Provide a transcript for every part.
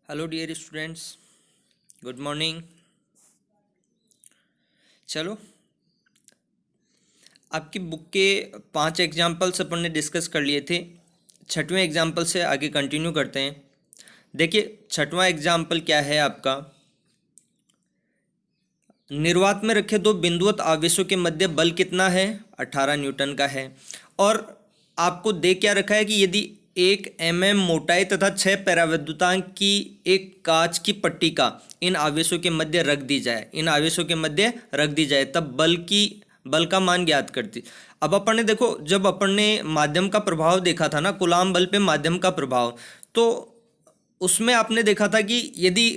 Hello dear students, good morning. चलो, आपकी book के 5 एग्जाम्पल्स अपन ने डिस्कस कर लिए थे। 6वें एग्जाम्पल से आगे कंटिन्यू करते हैं। देखिए, 6वां एग्जाम्पल क्या है आपका। निर्वात में रखे दो बिंदुवत आवेशों के मध्य बल कितना है? 18 न्यूटन का है। और आपको दे क्या रखा है कि यदि 1 mm मोटाई तथा 6 परावैद्युतांक की एक कांच की पट्टी का इन आवेशों के मध्य रख दी जाए, तब बल का मान ज्ञात करती। अब अपन ने देखो, जब अपन ने माध्यम का प्रभाव देखा था ना, कूलाम बल पे माध्यम का प्रभाव, तो उसमें आपने देखा था कि यदि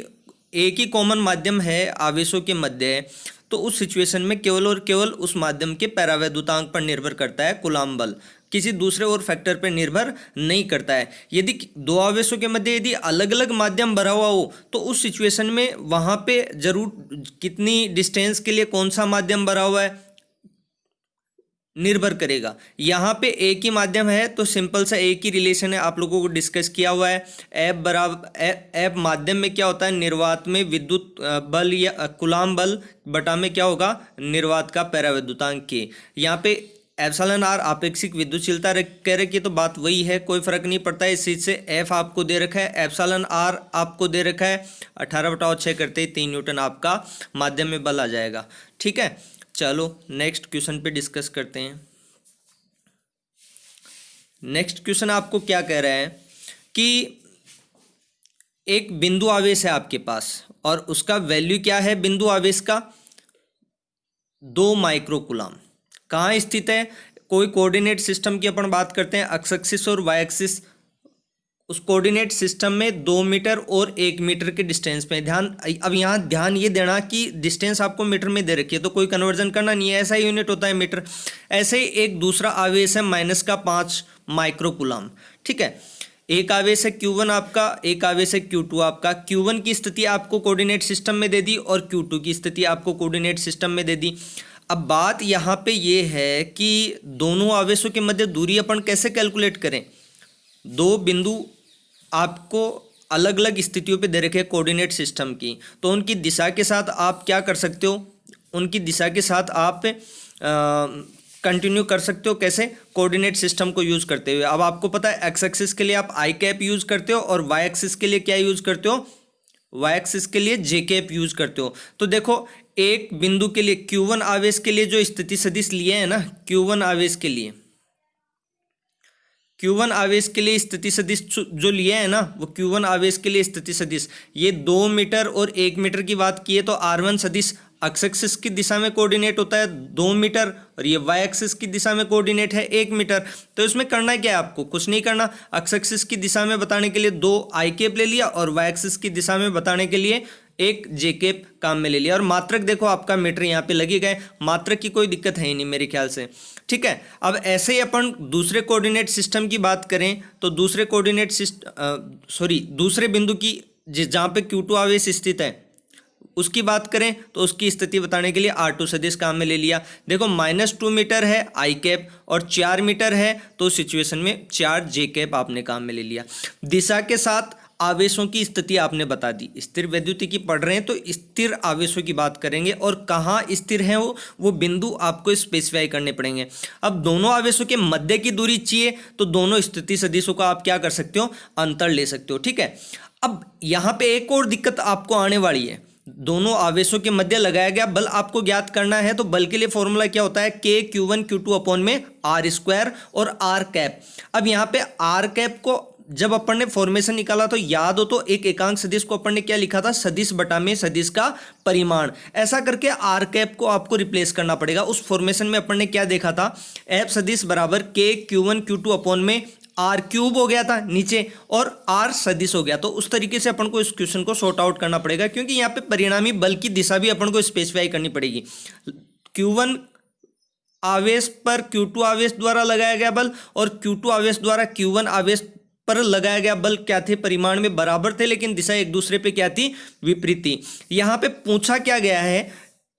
एक ही कॉमन माध्यम है आवेशों के मध्य, तो उस सिचुएशन में केवल और केवल उस माध्यम के परावैद्युतांक पर निर्भर करता है कूलाम बल, किसी दूसरे और फैक्टर पर निर्भर नहीं करता है। यदि दो आवेशों के मध्य यदि अलग अलग माध्यम भरा हुआ हो, तो उस सिचुएशन में वहां पे जरूर कितनी डिस्टेंस के लिए कौन सा माध्यम भरा हुआ है निर्भर करेगा। यहाँ पे एक ही माध्यम है तो सिंपल सा एक ही रिलेशन है, आप लोगों को डिस्कस किया हुआ है। एफ माध्यम में क्या होता है, निर्वात में विद्युत बल या कूलाम बल बटा में क्या होगा, निर्वात का परावैद्युतांक के। यहाँ पे एप्सिलॉन आर आपेक्षिक विद्युतशीलता कह रखी है, तो बात वही है, कोई फर्क नहीं पड़ता है इस चीज से। एफ आपको दे रखा है, एप्सिलॉन आर आपको दे रखा है, 18/6 करते ही 3 न्यूटन आपका माध्यम में बल आ जाएगा। ठीक है, चलो नेक्स्ट क्वेश्चन पे डिस्कस करते हैं। नेक्स्ट क्वेश्चन आपको क्या कह रहा है कि एक बिंदु आवेश है आपके पास और उसका वैल्यू क्या है बिंदु आवेश का, 2 माइक्रोकूलाम। कहाँ स्थित है, कोई कोऑर्डिनेट सिस्टम की अपन बात करते हैं, एक्स एक्सिस और वाई एक्सिस। उस कोऑर्डिनेट सिस्टम में 2 मीटर और 1 मीटर के डिस्टेंस पे अब यहाँ ध्यान ये देना कि डिस्टेंस आपको मीटर में दे रखी है, तो कोई कन्वर्जन करना नहीं है, ऐसा ही यूनिट होता है मीटर। ऐसे ही एक दूसरा आवेश है -5 माइक्रोकूलाम। ठीक है, एक आवेश है Q1 आपका, एक आवेश है Q2 आपका। Q1 की स्थिति आपको कोऑर्डिनेट सिस्टम में दे दी और Q2 की स्थिति आपको कोऑर्डिनेट सिस्टम में दे दी। अब बात यहाँ पे ये है कि दोनों आवेशों के मध्य दूरी अपन कैसे कैलकुलेट करें। दो बिंदु आपको अलग अलग स्थितियों पे दे रखे कोऑर्डिनेट सिस्टम की, तो उनकी दिशा के साथ आप क्या कर सकते हो, उनकी दिशा के साथ आप कंटिन्यू कर सकते हो। कैसे, कोऑर्डिनेट सिस्टम को यूज करते हुए। अब आपको पता है एक्स एक्सिस के लिए आप आई कैप यूज करते हो और वाई एक्सिस के लिए क्या यूज करते हो, वाई एक्सिस के लिए जे कैप यूज करते हो। तो देखो, एक बिंदु के लिए Q1 आवेश के लिए जो स्थिति सदिश लिए है ना, Q1 आवेश के लिए Q1 आवेश के लिए स्थिति सदिश जो लिए है ना, वो Q1 आवेश के लिए स्थिति सदिश, ये 2 मीटर और 1 मीटर की बात की है, तो R1 सदिश एक्स एक्सिस की दिशा में कोऑर्डिनेट होता है 2 मीटर और ये वाई एक्सिस की दिशा में कोऑर्डिनेट है 1 मीटर। तो इसमें करना क्या है, आपको कुछ नहीं करना, एक्स एक्सिस की दिशा में बताने के लिए 2 आई कैप ले लिया और वाई एक्सिस की दिशा में बताने के लिए एक जे कैप काम में ले लिया। और मात्रक देखो आपका मीटर यहाँ पे लगे गए, मात्रक की कोई दिक्कत है ही नहीं मेरे ख्याल से। ठीक है, अब ऐसे ही अपन दूसरे कोऑर्डिनेट सिस्टम की बात करें तो दूसरे कोऑर्डिनेट दूसरे बिंदु की जहाँ पे Q2 आवेश स्थित है उसकी बात करें तो उसकी स्थिति बताने के लिए R2 सदिश काम में ले लिया। देखो, -2 मीटर है आई कैप और 4 मीटर है, तो सिचुएशन में 4 जे कैप आपने काम में ले लिया। दिशा के साथ आवेशों की स्थिति आपने बता दी। स्थिर वैद्युतिकी पढ़ रहे हैं तो स्थिर आवेशों की बात करेंगे और कहाँ स्थिर है वो बिंदु आपको स्पेसिफाई करने पड़ेंगे। अब दोनों आवेशों के मध्य की दूरी चाहिए, तो दोनों स्थिति सदिशों का आप क्या कर सकते हो, अंतर ले सकते हो। ठीक है, अब यहाँ पे एक और दिक्कत आपको आने वाली है, दोनों आवेशों के मध्य लगाया गया बल आपको ज्ञात करना है, तो बल के लिए फॉर्मूला क्या होता है, K Q1 Q2 अपॉन में R² और R कैप। अब यहाँ पे R कैप को जब अपन ने फॉर्मेशन निकाला तो याद हो तो एक एकांक सदिश को अपन ने क्या लिखा था, सदिश बटा में सदिश का परिमाण। ऐसा करके आर कैप को आपको रिप्लेस करना पड़ेगा। उस फॉर्मेशन में अपन ने क्या देखा था, एफ सदिश बराबर K Q1 Q2 अपॉन में आर क्यूब हो गया था नीचे और आर सदिश हो गया। तो उस तरीके से अपन को इस क्वेश्चन को सॉर्ट आउट करना पड़ेगा, क्योंकि यहाँ पे परिणामी बल की दिशा भी अपन को स्पेसिफाई करनी पड़ेगी। Q1 आवेश पर Q2 आवेश द्वारा लगाया गया बल और Q2 आवेश द्वारा Q1 आवेश पर लगाया गया बल क्या थे, परिमाण में बराबर थे, लेकिन दिशा एक दूसरे पे क्या थी, विपरीत थी। यहां पे पूछा क्या गया है,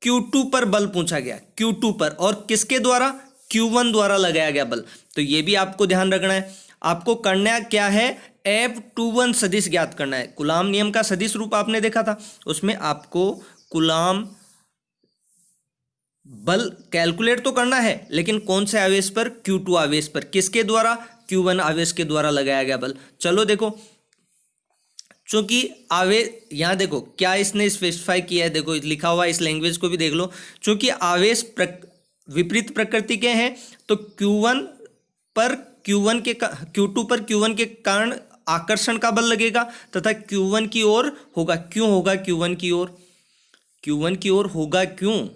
Q2 पर बल पूछा गया, Q2 पर, और किसके द्वारा, Q1 द्वारा लगाया गया बल। तो ये भी आपको ध्यान रखना है। आपको करना क्या है, F21 सदिश ज्ञात करना है। कूलाम नियम का सदिश रूप आपने देखा था, उसमें आपको कूलाम बल कैलकुलेट तो करना है, लेकिन कौन से आवेश पर? Q2 आवेश पर। किसके द्वारा? Q1 आवेश के द्वारा लगाया गया बल। चलो देखो, चूंकि आवेश, यहां देखो क्या इसने स्पेसिफाई किया है, देखो लिखा हुआ, इस लैंग्वेज को भी देख लो। चूंकि आवेश विपरीत प्रकृति के हैं, तो Q2 पर Q1 के कारण आकर्षण का बल लगेगा तथा Q1 की ओर होगा। क्यों होगा Q1 की ओर? Q1 की ओर होगा क्यों?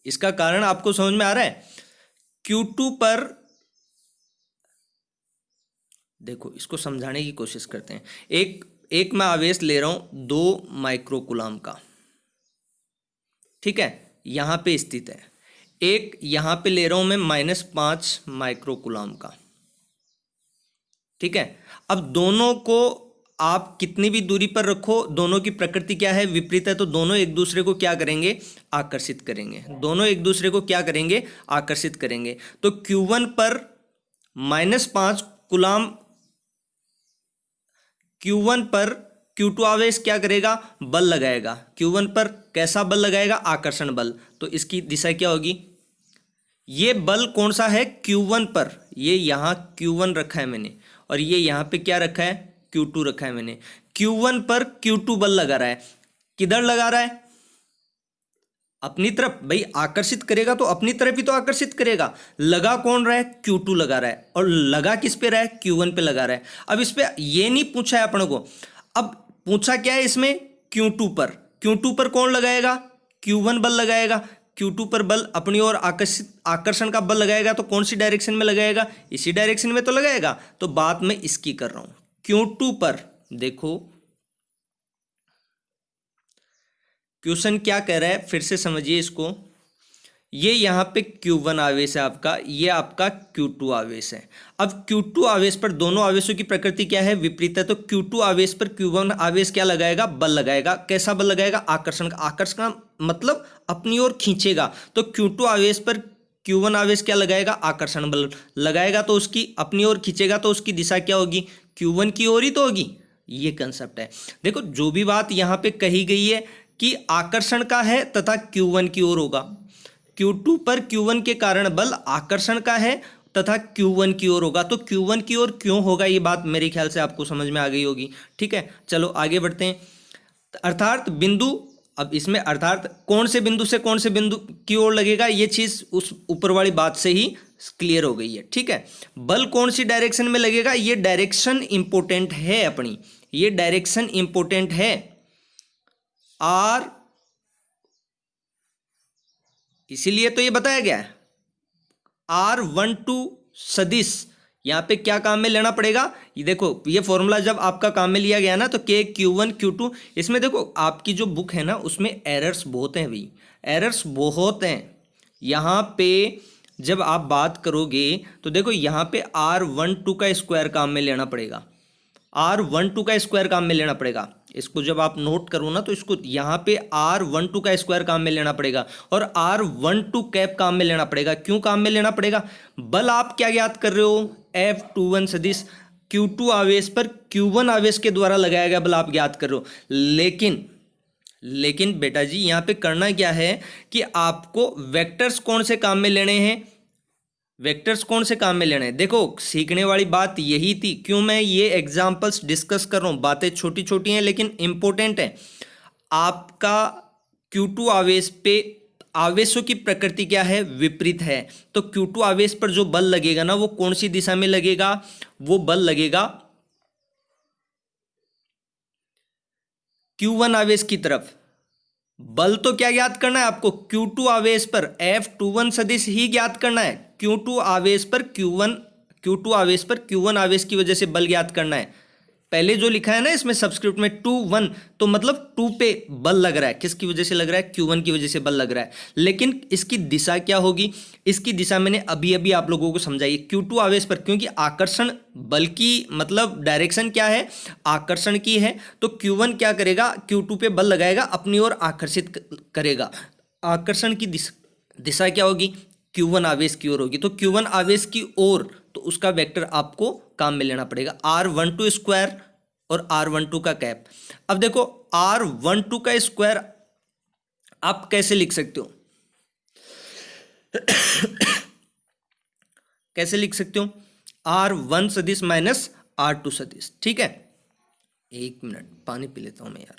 इसका कारण आपको समझ में आ रहा है? Q2 पर, देखो इसको समझाने की कोशिश करते हैं। एक मैं आवेश ले रहा हूं 2 माइक्रोकूलाम का, ठीक है, यहां पे स्थित है। एक यहां पे ले रहा हूं मैं -5 माइक्रोकूलाम का, ठीक है। अब दोनों को आप कितनी भी दूरी पर रखो, दोनों की प्रकृति क्या है? विपरीत है, तो दोनों एक दूसरे को क्या करेंगे? आकर्षित करेंगे। दोनों एक दूसरे को क्या करेंगे? आकर्षित करेंगे। तो Q1 पर -5 कूलाम, Q1 पर Q2 आवेश क्या करेगा? बल लगाएगा। Q1 पर कैसा बल लगाएगा? आकर्षण बल। तो इसकी दिशा क्या होगी? ये बल कौन सा है? Q1 पर, ये यहां Q1 रखा है मैंने, और ये यहां पे क्या रखा है? Q2 रखा है मैंने। Q1 पर Q2 बल लगा रहा है। किधर लगा रहा है? अपनी तरफ। भाई आकर्षित करेगा तो अपनी तरफ ही तो आकर्षित करेगा। लगा कौन रहा है? Q2 लगा रहा है। और लगा किस पे रहा है? Q1 पे लगा रहा है। अब इस पे ये नहीं पूछा है अपन को, अब पूछा क्या है इसमें? Q2 पर। Q2 पर कौन लगाएगा? Q1 बल लगाएगा। Q2 पर बल अपनी ओर आकर्षण का बल लगाएगा, तो कौन सी डायरेक्शन में लगाएगा? इसी डायरेक्शन में तो लगाएगा। तो बात मैं इसकी कर रहा हूं। Q2 पर देखो क्वेश्चन क्या कह रहा है, फिर से समझिए इसको। ये यहाँ पे Q1 आवेश है आपका, ये आपका Q2 आवेश है। अब Q2 आवेश पर दोनों आवेशों की प्रकृति क्या है? विपरीत है। तो Q2 आवेश पर Q1 आवेश क्या लगाएगा? बल लगाएगा। कैसा बल लगाएगा? आकर्षण का। आकर्षण का मतलब अपनी ओर खींचेगा। तो Q2 आवेश पर Q1 आवेश क्या लगाएगा? आकर्षण बल लगाएगा। तो उसकी अपनी ओर खींचेगा, तो उसकी दिशा क्या होगी? Q1 की ओर ही तो होगी। ये कंसेप्ट है। देखो जो भी बात यहाँ पे कही गई है कि आकर्षण का है तथा Q1 की ओर होगा। Q2 पर Q1 के कारण बल आकर्षण का है तथा Q1 की ओर होगा। तो Q1 की ओर क्यों होगा, ये बात मेरे ख्याल से आपको समझ में आ गई होगी। ठीक है, चलो आगे बढ़ते हैं। अर्थात बिंदु, अब इसमें अर्थात कौन से बिंदु से कौन से बिंदु की ओर लगेगा, ये चीज उस ऊपर वाली बात से ही क्लियर हो गई है। ठीक है, बल कौन सी डायरेक्शन में लगेगा, ये डायरेक्शन इंपोर्टेंट है अपनी, ये डायरेक्शन इंपोर्टेंट है। आर, इसीलिए तो ये बताया गया है। R12 सदिश यहां पे क्या काम में लेना पड़ेगा? ये देखो, ये फॉर्मूला जब आपका काम में लिया गया ना, तो K Q1 Q2, इसमें देखो आपकी जो बुक है ना उसमें एरर्स बहुत हैं भाई, एरर्स बहुत हैं। यहाँ पे जब आप बात करोगे तो देखो यहाँ पे R12 का स्क्वायर काम में लेना पड़ेगा, R12 का स्क्वायर काम में लेना पड़ेगा। इसको जब आप नोट करो ना तो इसको यहाँ पे R12 का स्क्वायर काम में लेना पड़ेगा और R12 कैप काम में लेना पड़ेगा। क्यों काम में लेना पड़ेगा? बल आप क्या याद कर रहे हो? F21 सदिश Q2 आवेश पर Q1 आवेश के द्वारा लगाया गया बल आप याद कर रहे हो। लेकिन बेटा जी यहाँ पे करना क्या है कि आपको वेक्टर्स कौन से काम में लेने हैं, वेक्टर्स कौन से काम में लेने हैं। देखो सीखने वाली बात यही थी, क्यों मैं ये एग्जांपल्स डिस्कस कर रहा हूँ। बातें छोटी छोटी हैं लेकिन इंपॉर्टेंट है। आपका Q2 आवेश पे आवेशों की प्रकृति क्या है? विपरीत है। तो Q2 आवेश पर जो बल लगेगा ना वो कौन सी दिशा में लगेगा? वो बल लगेगा Q1 आवेश की तरफ। बल तो क्या ज्ञात करना है आपको? Q2 आवेश पर F21 सदिश ही ज्ञात करना है। Q2 आवेश पर Q1 आवेश पर Q1 आवेश की वजह से बल ज्ञात करना है। पहले जो लिखा है ना इसमें सबस्क्रिप्ट में 2 1, तो मतलब 2 पे बल लग रहा है। किसकी वजह से लग रहा है? Q1 की वजह से बल लग रहा है। लेकिन इसकी दिशा क्या होगी? इसकी दिशा मैंने अभी अभी आप लोगों को समझाई। Q2 आवेश पर, क्योंकि आकर्षण बल की मतलब डायरेक्शन क्या है? आकर्षण की है। तो Q1 क्या करेगा? Q2 पे बल लगाएगा, अपनी ओर आकर्षित करेगा। आकर्षण की दिशा क्या होगी? Q1 आवेश की ओर होगी। तो Q1 आवेश की ओर तो उसका वेक्टर आपको काम में लेना पड़ेगा, R12 स्क्वायर और R12 का कैप। अब देखो R12 का स्क्वायर आप कैसे लिख सकते हो, कैसे लिख सकते हो, R1 सदिश माइनस R2 सदिश। ठीक है, एक मिनट पानी पी लेता हूं मैं यार।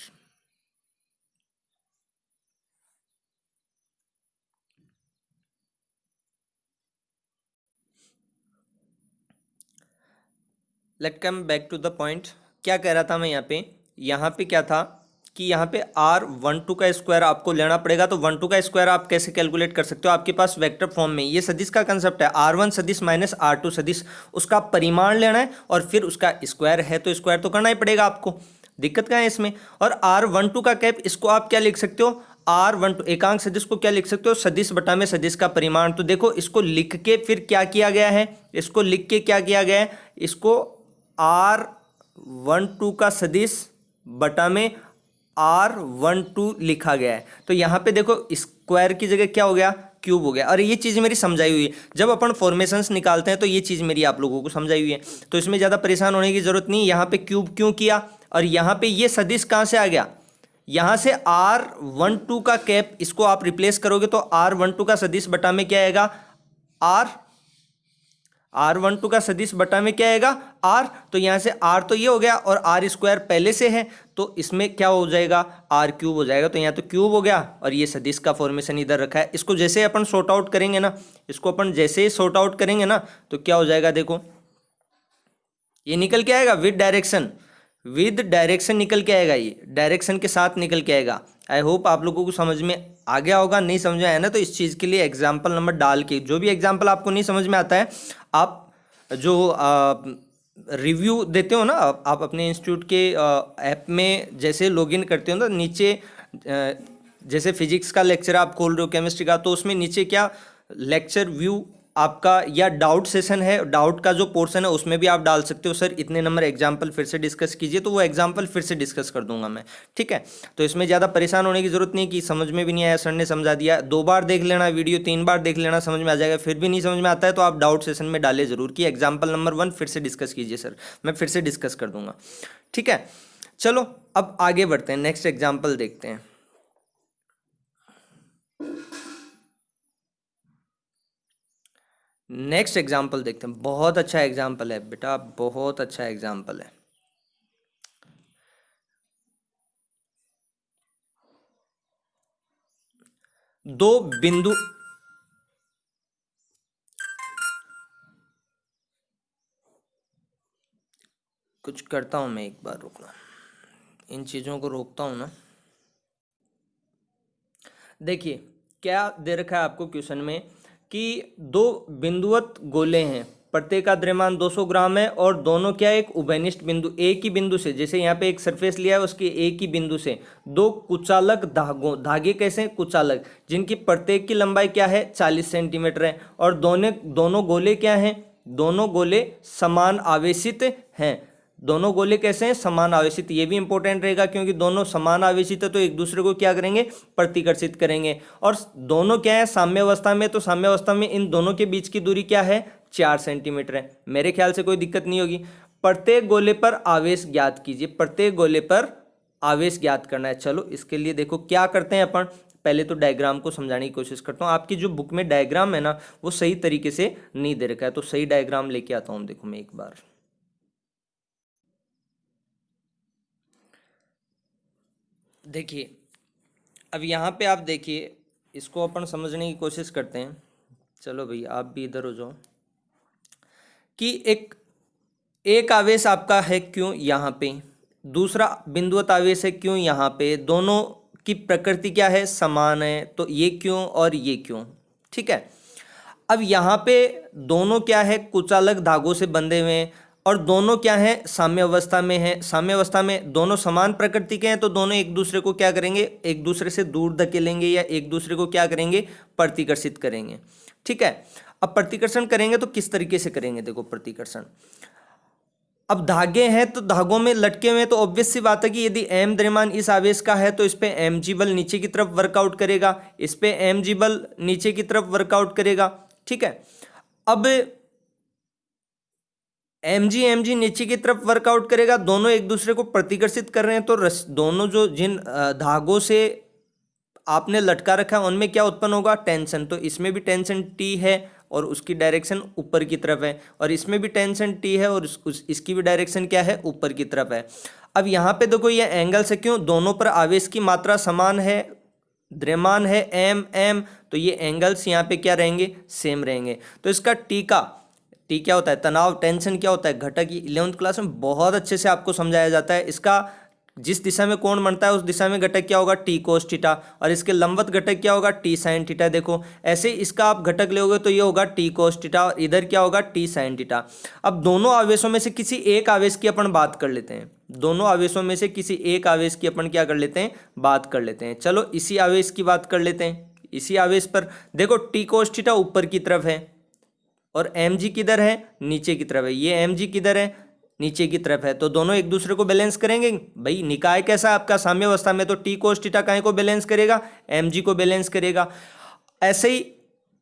Let come back to the point. क्या कह रहा था मैं यहाँ पे क्या था कि यहाँ पे R12 का स्क्वायर आपको लेना पड़ेगा। तो 12 का स्क्वायर आप कैसे कैलकुलेट कर सकते हो, आपके पास वेक्टर फॉर्म में ये सदिश का कंसेप्ट है, R1 सदिश माइनस R2 सदिश, उसका परिमाण लेना है और फिर उसका स्क्वायर है तो स्क्वायर तो करना ही पड़ेगा आपको, दिक्कत क्या है इसमें। और R12 का कैप, इसको आप क्या लिख सकते हो, R12 एकांक सदिश को क्या लिख सकते हो, सदिश बटा में सदिश का परिमाण। तो देखो इसको लिख के फिर क्या किया गया है, इसको लिख के क्या किया गया है, इसको R12 का सदिश बटा में R12 लिखा गया है। तो यहाँ पे देखो स्क्वायर की जगह क्या हो गया, क्यूब हो गया। और ये चीज़ मेरी समझाई हुई है, जब अपन फॉर्मेशंस निकालते हैं तो ये चीज़ मेरी आप लोगों को समझाई हुई है, तो इसमें ज़्यादा परेशान होने की जरूरत नहीं। यहाँ पे क्यूब क्यों किया, और यहाँ पे ये सदिश कहाँ से आ गया, यहाँ से R12 का कैप, इसको आप रिप्लेस करोगे तो R12 का सदिश बटा में क्या आएगा, R12 का सदिश बटा में क्या आएगा, R। तो यहाँ से R तो ये हो गया और R स्क्वायर पहले से है तो इसमें क्या हो जाएगा, R क्यूब हो जाएगा। तो यहाँ तो क्यूब हो गया और ये सदिश का फॉर्मेशन इधर रखा है। इसको जैसे अपन सॉर्ट आउट करेंगे ना, इसको अपन जैसे ही सॉर्ट आउट करेंगे ना तो क्या हो जाएगा, देखो ये निकल के आएगा विद डायरेक्शन निकल के आएगा, ये डायरेक्शन के साथ निकल के आएगा। आई होप आप लोगों को समझ में आ गया होगा। नहीं समझ में आया ना तो इस चीज़ के लिए एग्जाम्पल नंबर डाल के, जो भी एग्जाम्पल आपको नहीं समझ में आता है, आप जो रिव्यू देते हो ना, आप अपने इंस्टीट्यूट के ऐप में जैसे लॉगिन करते हो ना, नीचे जैसे फिजिक्स का लेक्चर आप खोल रहे हो, केमिस्ट्री का, तो उसमें नीचे क्या लेक्चर व्यू आपका या डाउट सेशन है, डाउट का जो पोर्शन है उसमें भी आप डाल सकते हो, सर इतने नंबर एग्जाम्पल फिर से डिस्कस कीजिए, तो वो एग्जाम्पल फिर से डिस्कस कर दूंगा मैं। ठीक है, तो इसमें ज़्यादा परेशान होने की जरूरत नहीं कि समझ में भी नहीं आया, सर ने समझा दिया, 2 बार देख लेना वीडियो, 3 बार देख लेना, समझ में आ जाएगा। फिर भी नहीं समझ में आता है तो आप डाउट सेशन में डाले जरूर कि एग्जाम्पल नंबर 1 फिर से डिस्कस कीजिए सर, मैं फिर से डिस्कस कर दूंगा। ठीक है, चलो अब आगे बढ़ते हैं, नेक्स्ट एग्जाम्पल देखते हैं। नेक्स्ट एग्जाम्पल देखते हैं, बहुत अच्छा एग्जाम्पल है बेटा, बहुत अच्छा एग्जाम्पल है। दो बिंदु, कुछ करता हूं मैं, एक बार रुकना, इन चीजों को रोकता हूं ना। देखिए क्या दे रखा है आपको क्वेश्चन में कि 2 बिंदुवत गोले हैं, प्रत्येक का द्रव्यमान 200 ग्राम है और दोनों क्या, एक उभयनिष्ठ बिंदु, एक ही बिंदु से, जैसे यहाँ पे एक सरफेस लिया है उसके एक ही बिंदु से 2 कुचालक धागे कैसे कुचालक, जिनकी प्रत्येक की लंबाई क्या है 40 सेंटीमीटर है, और दोनों गोले क्या हैं, दोनों गोले समान आवेशित हैं। दोनों गोले कैसे हैं, समान आवेशित। ये भी इंपॉर्टेंट रहेगा क्योंकि दोनों समान आवेशित है तो एक दूसरे को क्या करेंगे, प्रतिकर्षित करेंगे। और दोनों क्या है, साम्य अवस्था में, तो साम्य अवस्था में इन दोनों के बीच की दूरी क्या है, 4 सेंटीमीटर है। मेरे ख्याल से कोई दिक्कत नहीं होगी। प्रत्येक गोले पर आवेश ज्ञात कीजिए, प्रत्येक गोले पर आवेश ज्ञात करना है। चलो इसके लिए देखो क्या करते हैं अपन, पहले तो डायग्राम को समझाने की कोशिश करता हूँ। आपकी जो बुक में डायग्राम है ना वो सही तरीके से नहीं दे रखा है, तो सही डायग्राम लेके आता हूँ। देखो मैं एक बार, देखिए अब यहाँ पे आप देखिए, इसको अपन समझने की कोशिश करते हैं। चलो भाई आप भी इधर हो जाओ कि एक आवेश आपका है क्यों यहाँ पे, दूसरा बिंदुवत आवेश है क्यों यहाँ पे, दोनों की प्रकृति क्या है, समान है, तो ये क्यों और ये क्यों। ठीक है, अब यहाँ पे दोनों क्या है, कुचालक धागों से बंधे हुए हैं और दोनों क्या है, साम्य अवस्था में है। साम्य अवस्था में दोनों समान प्रकृति के हैं तो दोनों एक दूसरे को क्या करेंगे, एक दूसरे से दूर धकेलेंगे या एक दूसरे को क्या करेंगे, प्रतिकर्षित करेंगे। ठीक है, अब प्रतिकर्षण करेंगे तो किस तरीके से करेंगे, देखो प्रतिकर्षण, अब धागे हैं तो धागों में लटके हुए, तो ऑब्वियस सी बात है कि यदि m द्रव्यमान इस आवेश का है तो इस पे mg बल नीचे की तरफ वर्कआउट करेगा, इस पे mg बल नीचे की तरफ वर्कआउट करेगा। ठीक है, अब mg नीचे की तरफ वर्कआउट करेगा, दोनों एक दूसरे को प्रतिकर्षित कर रहे हैं, तो दोनों जो जिन धागों से आपने लटका रखा है उनमें क्या उत्पन्न होगा, टेंशन। तो इसमें भी टेंशन टी है और उसकी डायरेक्शन ऊपर की तरफ है, और इसमें भी टेंशन टी है और इसकी भी डायरेक्शन क्या है, ऊपर की तरफ है। अब यहाँ पे देखो ये एंगल से, क्यों, दोनों पर आवेश की मात्रा समान है, द्रव्यमान है एम एम, तो ये एंगल्स यहाँ पे क्या रहेंगे, सेम रहेंगे। तो इसका टी क्या होता है, तनाव, टेंशन क्या होता है, घटक। 11वीं क्लास में बहुत अच्छे से आपको समझाया जाता है। इसका जिस दिशा में कोण बनता है उस दिशा में घटक क्या होगा, टी कोस थीटा, और इसके लंबवत घटक क्या होगा, टी साइन थीटा। देखो ऐसे इसका आप घटक लोगे तो ये होगा टी कोस थीटा, और इधर क्या होगा, टी साइन थीटा। अब दोनों आवेशों में से किसी एक आवेश की अपन बात कर लेते हैं, दोनों आवेशों में से किसी एक आवेश की अपन क्या कर लेते हैं, बात कर लेते हैं। चलो इसी आवेश की बात कर लेते हैं। इसी आवेश पर देखो टी कोस थीटा ऊपर की तरफ है और एम जी किधर है, नीचे की तरफ है। ये एम जी किधर है, नीचे की तरफ है, तो दोनों एक दूसरे को बैलेंस करेंगे। भाई निकाय कैसा है आपका, साम्य अवस्था में, तो टी कोस थीटा काहे को बैलेंस करेगा, एम जी को बैलेंस करेगा। ऐसे ही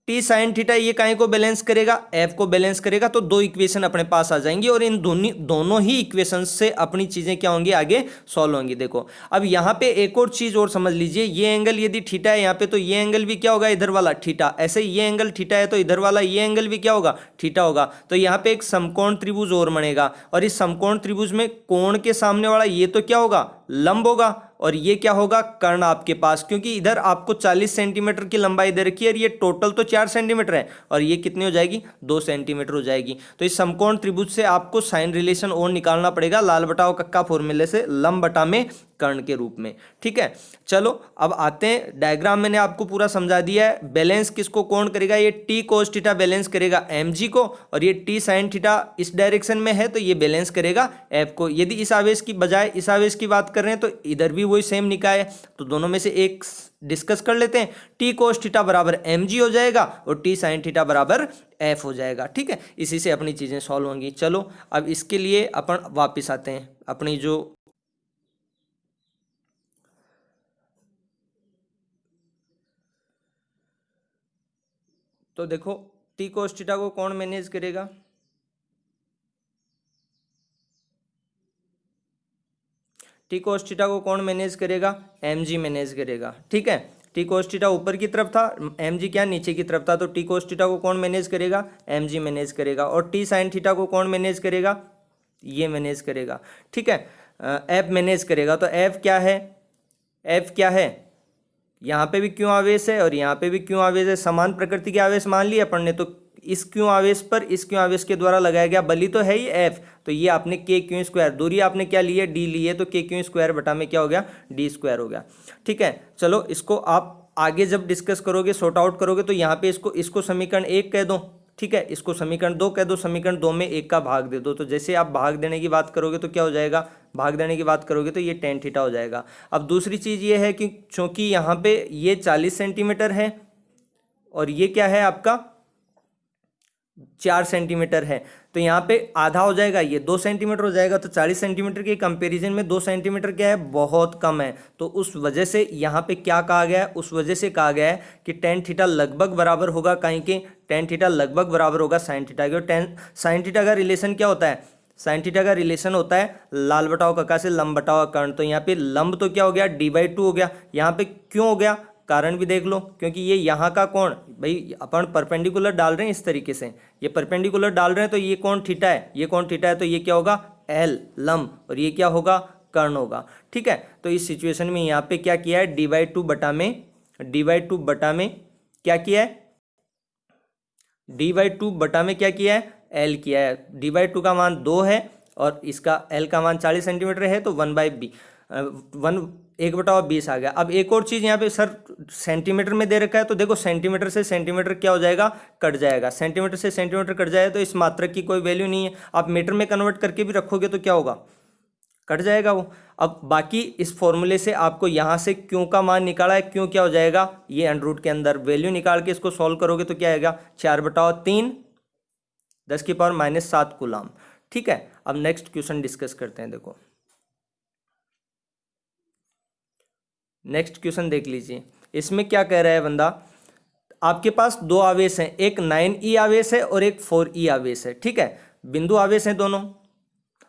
टी साइन थीटा ये काहे को बैलेंस करेगा, एफ को बैलेंस करेगा। तो दो इक्वेशन अपने पास आ जाएंगी और इन दोनों ही इक्वेशन से अपनी चीजें क्या होंगी, आगे सॉल्व होंगी। देखो अब यहाँ पे एक और चीज और समझ लीजिए, ये एंगल यदि थीटा है यहाँ पे, तो ये एंगल भी क्या होगा, इधर वाला थीटा। ऐसे ये एंगल थीटा है तो इधर वाला ये एंगल भी क्या होगा, थीटा होगा। तो यहाँ पे एक समकोण त्रिभुज और बनेगा, और इस समकोण त्रिभुज में कोण के सामने वाला ये तो क्या होगा, लंब होगा, और ये क्या होगा, कर्ण आपके पास, क्योंकि इधर आपको 40 सेंटीमीटर की लंबाई दे रखी है और ये टोटल तो 4 सेंटीमीटर है, और ये कितनी हो जाएगी, 2 सेंटीमीटर हो जाएगी। तो इस समकोण त्रिभुज से आपको साइन रिलेशन और निकालना पड़ेगा, लाल बटाव कक्का फॉर्मूले से, लंब बटा में कर्ण के रूप में। ठीक है, चलो अब आते हैं, डायग्राम मैंने आपको पूरा समझा दिया है। बैलेंस किसको कौन करेगा, ये टी कोस थीटा बैलेंस करेगा एम जी को, और ये टी साइन थीटा इस डायरेक्शन में है तो ये बैलेंस करेगा एफ को। यदि इस आवेश की बजाय इस आवेश की बात कर रहे हैं तो इधर भी वही सेम निकाय है, तो दोनों में से एक डिस्कस कर लेते हैं। टी कोस थीटा बराबर एम जी हो जाएगा और टी साइन थीटा बराबर एफ हो जाएगा। ठीक है, इसी से अपनी चीजें सॉल्व होंगी। चलो अब इसके लिए अपन वापिस आते हैं अपनी जो तो देखो टी कोस थीटा को कौन मैनेज करेगा, टी कोस थीटा को कौन मैनेज करेगा, एम जी मैनेज करेगा। ठीक है, टी कोस थीटा ऊपर की तरफ था, एम जी क्या नीचे की तरफ था, तो टी कोस थीटा को कौन मैनेज करेगा, एम जी मैनेज करेगा। और टी साइन थीटा को कौन मैनेज करेगा, ये मैनेज करेगा। ठीक है, एफ मैनेज करेगा। तो एफ क्या है, एफ क्या है, यहाँ पे भी क्यों आवेश है और यहाँ पे भी क्यों आवेश है, समान प्रकृति के आवेश मान लिए अपन ने, तो इस क्यों आवेश पर इस क्यों आवेश के द्वारा लगाया गया बल ही तो है ही एफ, तो ये आपने के क्यों स्क्वायर, दूरी आपने क्या ली है, डी ली है, तो के क्यों स्क्वायर बटा में क्या हो गया, डी स्क्वायर हो गया। ठीक है, चलो इसको आप आगे जब डिस्कस करोगे, सॉर्ट आउट करोगे, तो यहाँ पे इसको समीकरण 1 कह दो। ठीक है, इसको समीकरण 2 कह दो, समीकरण 2 में 1 का भाग दे दो। तो जैसे आप भाग देने की बात करोगे तो क्या हो जाएगा, भाग देने की बात करोगे तो ये टेन थीटा हो जाएगा। अब दूसरी चीज़ ये है कि चूंकि यहाँ पे ये 40 सेंटीमीटर है और ये क्या है आपका 4 सेंटीमीटर है, तो यहाँ पे आधा हो जाएगा, ये 2 सेंटीमीटर हो जाएगा। तो 40 सेंटीमीटर के कंपैरिजन में 2 सेंटीमीटर क्या है, बहुत कम है। तो उस वजह से यहाँ पे क्या कहा गया है, उस वजह से कहा गया है कि टेन थीटा लगभग बराबर होगा, कहीं के टेन थीटा लगभग बराबर होगा साइन थीटा के। टेन साइन थीटा का रिलेशन क्या होता है, साइन थीटा का रिलेशन होता है लाल बटाव कक्का से लंब बटाव कर्ण। तो यहाँ पे लंब तो क्या हो गया, डी/2 हो गया। यहाँ पे क्यों हो गया, कारण भी देख लो, क्योंकि ये यहाँ का कोण, भाई अपन परपेंडिकुलर डाल रहे हैं इस तरीके से, ये परपेंडिकुलर डाल रहे हैं, तो ये कोण थीटा है, ये कोण थीटा है, तो ये क्या होगा एल लंब, और ये क्या होगा कर्ण होगा। ठीक है, तो इस सिचुएशन में यहाँ पे क्या किया है, डी/2 बटा में क्या किया है, डी/2 बटा में क्या किया है, एल किया है। डी/2 का मान 2 है और इसका एल का मान 40 सेंटीमीटर है, तो 1/20 आ गया। अब एक और चीज़ यहाँ पे सर सेंटीमीटर में दे रखा है, तो देखो सेंटीमीटर से सेंटीमीटर क्या हो जाएगा, कट जाएगा। सेंटीमीटर से सेंटीमीटर कट जाए तो इस मात्रक की कोई वैल्यू नहीं है। आप मीटर में कन्वर्ट करके भी रखोगे तो क्या होगा, कट जाएगा वो। अब बाकी इस फॉर्मूले से आपको यहाँ से क्यों का मान निकाला है, क्यों क्या हो जाएगा, ये अंडर के अंदर वैल्यू निकाल के इसको सॉल्व करोगे तो क्या आएगा, 4/3 10⁻⁷ कूलम। ठीक है, अब नेक्स्ट क्वेश्चन डिस्कस करते हैं। देखो नेक्स्ट क्वेश्चन देख लीजिए, इसमें क्या कह रहा है बंदा, आपके पास दो आवेश हैं, एक 9e आवेश है और एक 4e आवेश है। ठीक है, बिंदु आवेश हैं दोनों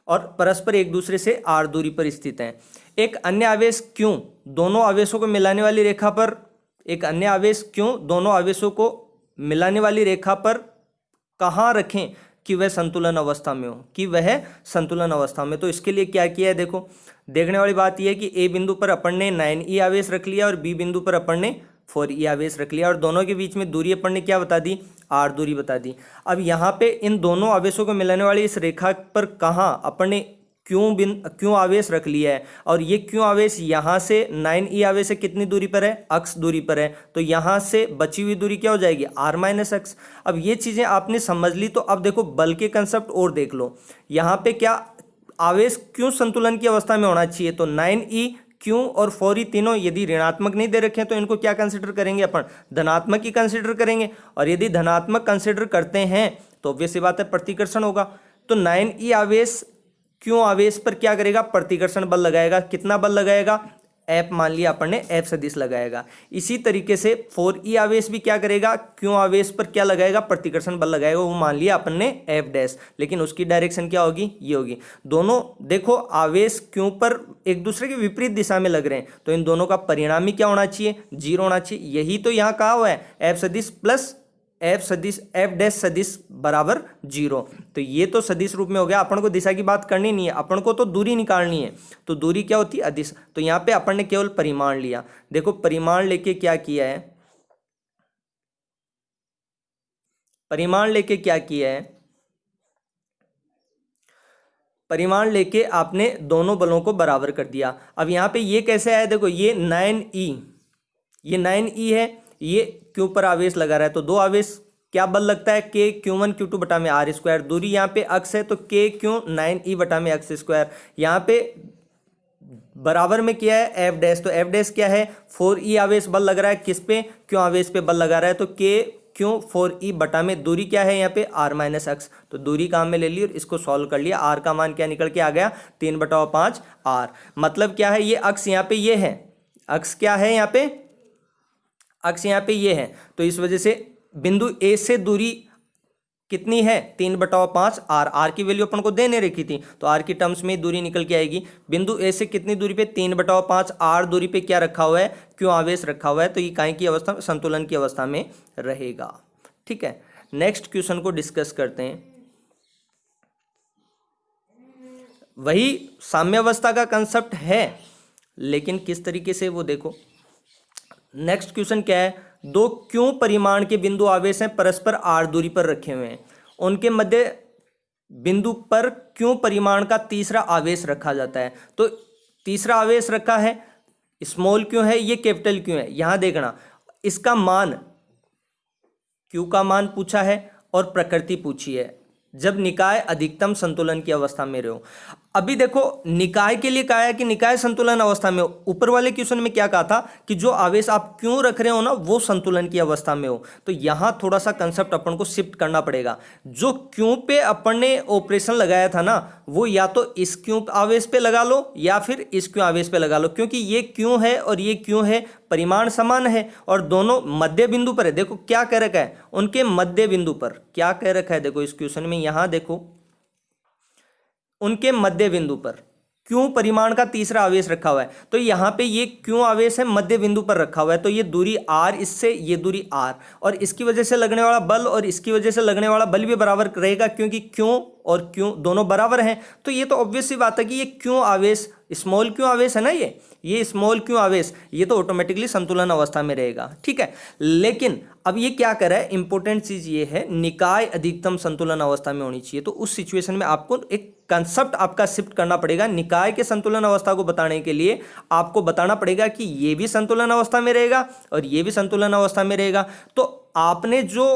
और परस्पर एक दूसरे से r दूरी पर स्थित हैं। एक अन्य आवेश Q दोनों आवेशों को मिलाने वाली रेखा पर, एक अन्य आवेश Q दोनों आवेशों को मिलाने वाली रेखा पर कहाँ रखें कि वह संतुलन अवस्था में हो, कि वह संतुलन अवस्था में। तो इसके लिए क्या किया है, देखो देखने वाली बात यह है कि ए बिंदु पर अपन ने 9e आवेश रख लिया और बी बिंदु पर अपन ने 4e आवेश रख लिया और दोनों के बीच में दूरी अपन ने क्या बता दी, r दूरी बता दी। अब यहाँ पे इन दोनों आवेशों को मिलाने वाली इस रेखा पर कहाँ अपन ने क्यों आवेश रख लिया है और ये क्यों आवेश यहाँ से 9e आवेश से कितनी दूरी पर है, अक्स दूरी पर है। तो यहाँ से बची हुई दूरी क्या हो जाएगी, r माइनस एक्स। अब ये चीज़ें आपने समझ ली तो अब देखो बल के कंसेप्ट और देख लो। यहाँ पे क्या आवेश क्यों संतुलन की अवस्था में होना चाहिए, तो 9e क्यों और 4e तीनों यदि ऋणात्मक नहीं दे रखे हैं तो इनको क्या कंसिडर करेंगे, अपन धनात्मक ही कंसिडर करेंगे। और यदि धनात्मक कंसिडर करते हैं तो ऑब्वियस सी बात है प्रतिकर्षण होगा। तो 9e आवेश क्यों आवेश पर क्या करेगा, प्रतिकर्षण बल लगाएगा। कितना बल लगाएगा, F मान लिया अपन ने, F सदिश लगाएगा। इसी तरीके से 4e आवेश भी क्या करेगा, क्यों आवेश पर क्या लगाएगा, प्रतिकर्षण बल लगाएगा। वो मान लिया अपन ने F डैश, लेकिन उसकी डायरेक्शन क्या होगी, ये होगी। दोनों देखो आवेश क्यों पर एक दूसरे के विपरीत दिशा में लग रहे हैं तो इन दोनों का परिणामी क्या होना चाहिए, 0 होना चाहिए। यही तो यहाँ कहा हुआ है, F सदिश प्लस F डैश सदिश बराबर 0। तो ये तो सदिश रूप में हो गया। अपन को दिशा की बात करनी नहीं है, अपन को तो दूरी निकालनी है। तो दूरी क्या होती है, अदिश। तो यहाँ पे अपन ने केवल परिमाण लिया। देखो परिमाण लेके क्या किया है, परिमाण लेके क्या किया है, परिमाण लेके आपने दोनों बलों को बराबर कर दिया। अब यहाँ पे ये कैसे आया, देखो ये 9e है, ये क्यू पर आवेश लगा रहा है तो दो आवेश क्या बल लगता है, के Q1 Q2 बटा में r स्क्वायर। दूरी यहाँ पे अक्स है तो के क्यू 9e बटा में एक्स स्क्वायर। यहाँ पे बराबर में क्या है, F डैश। तो F डैश क्या है, 4e आवेश बल लग रहा है किस पे, क्यों आवेश पे बल लगा रहा है। तो के क्यों 4e बटा में दूरी क्या है यहाँ पे, r माइनस एक्स। तो दूरी काम में ले ली और इसको सॉल्व कर लिया। r का मान क्या निकल के आ गया, 3/5 r। मतलब क्या है, ये अक्स यहाँ पे ये है, अक्स क्या है यहाँ पे, अक्स यहाँ पे ये है। तो इस वजह से बिंदु ए से दूरी कितनी है, 3/5 r। r की वैल्यू अपन को देने रखी थी तो r की टर्म्स में दूरी निकल के आएगी। बिंदु ए से कितनी दूरी पे, 3/5 r दूरी पे क्या रखा हुआ है, क्यों आवेश रखा हुआ है। तो ये काय की अवस्था, संतुलन की अवस्था में रहेगा। ठीक है, नेक्स्ट क्वेश्चन को डिस्कस करते हैं। वही साम्यावस्था का कंसेप्ट है लेकिन किस तरीके से वो देखो। नेक्स्ट क्वेश्चन क्या है, दो क्यों परिमाण के बिंदु आवेश हैं परस्पर r दूरी पर रखे हुए हैं, उनके मध्य बिंदु पर क्यों परिमाण का तीसरा आवेश रखा जाता है। तो तीसरा आवेश रखा है, स्मॉल क्यों है, ये कैपिटल क्यों है। यहां देखना इसका मान, क्यू का मान पूछा है और प्रकृति पूछी है जब निकाय अधिकतम संतुलन की अवस्था में रहो। अभी देखो निकाय के लिए कहा है कि निकाय संतुलन अवस्था में हो। ऊपर वाले क्वेश्चन में क्या कहा था कि जो आवेश आप क्यों रख रहे हो ना वो संतुलन की अवस्था में हो। तो यहां थोड़ा सा कंसेप्ट अपन को शिफ्ट करना पड़ेगा। जो क्यों पे अपन ने ऑपरेशन लगाया था ना वो या तो इस क्यों आवेश पे लगा लो या फिर इस क्यों आवेश पे लगा लो, क्योंकि ये क्यों है और ये क्यों है, परिमाण समान है और दोनों मध्य बिंदु पर है। देखो क्या कह रखा है, उनके मध्य बिंदु पर क्या कह रखा है, देखो इस क्वेश्चन में यहां देखो उनके मध्य बिंदु पर क्यों परिमाण का तीसरा आवेश रखा हुआ है। तो यहाँ पे ये क्यों आवेश है मध्य बिंदु पर रखा हुआ है। तो ये दूरी r, इससे ये दूरी r और इसकी वजह से लगने वाला बल और इसकी वजह से लगने वाला बल भी बराबर रहेगा क्योंकि क्यों और क्यों दोनों बराबर हैं। तो ये तो ऑब्वियस सी बात है कि ये क्यों आवेश, स्मॉल क्यों आवेश है ना, ये स्मॉल क्यों आवेश, ये तो ऑटोमेटिकली संतुलन अवस्था में रहेगा। ठीक है, लेकिन अब ये क्या कर रहा है, इंपॉर्टेंट चीज ये है निकाय अधिकतम संतुलन अवस्था में होनी चाहिए। तो उस सिचुएशन में आपको एक कंसेप्ट आपका शिफ्ट करना पड़ेगा। निकाय के संतुलन अवस्था को बताने के लिए आपको बताना पड़ेगा कि ये भी संतुलन अवस्था में रहेगा और ये भी संतुलन अवस्था में रहेगा। तो आपने जो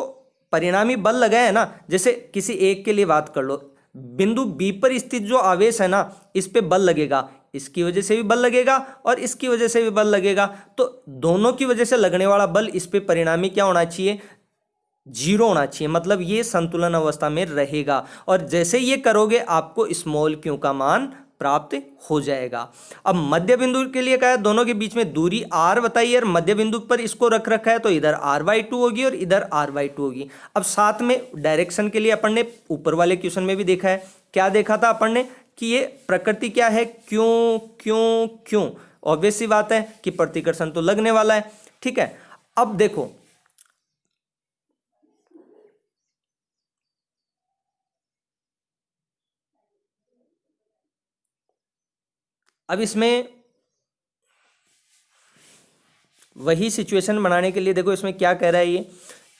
परिणामी बल लगाया है ना, जैसे किसी एक के लिए बात कर लो, बिंदु बी पर स्थित जो आवेश है ना इस पे बल लगेगा, इसकी वजह से भी बल लगेगा और इसकी वजह से भी बल लगेगा। तो दोनों की वजह से लगने वाला बल इस पे परिणामी क्या होना चाहिए, 0 होना चाहिए। मतलब ये संतुलन अवस्था में रहेगा। और जैसे ये करोगे आपको स्मॉल क्यू का मान प्राप्त हो जाएगा। अब मध्य बिंदु के लिए क्या है, दोनों के बीच में दूरी r बताइए और मध्य बिंदु पर इसको रख रखा है, तो इधर r/2 होगी और इधर r/2 होगी। अब साथ में डायरेक्शन के लिए अपन ने ऊपर वाले क्वेश्चन में भी देखा है, क्या देखा था अपन ने कि ये प्रकृति क्या है, क्यों क्यों क्यों, ऑब्वियस सी बात है कि प्रतिकर्षण तो लगने वाला है। ठीक है, अब देखो अब इसमें वही सिचुएशन बनाने के लिए देखो इसमें क्या कह रहा है ये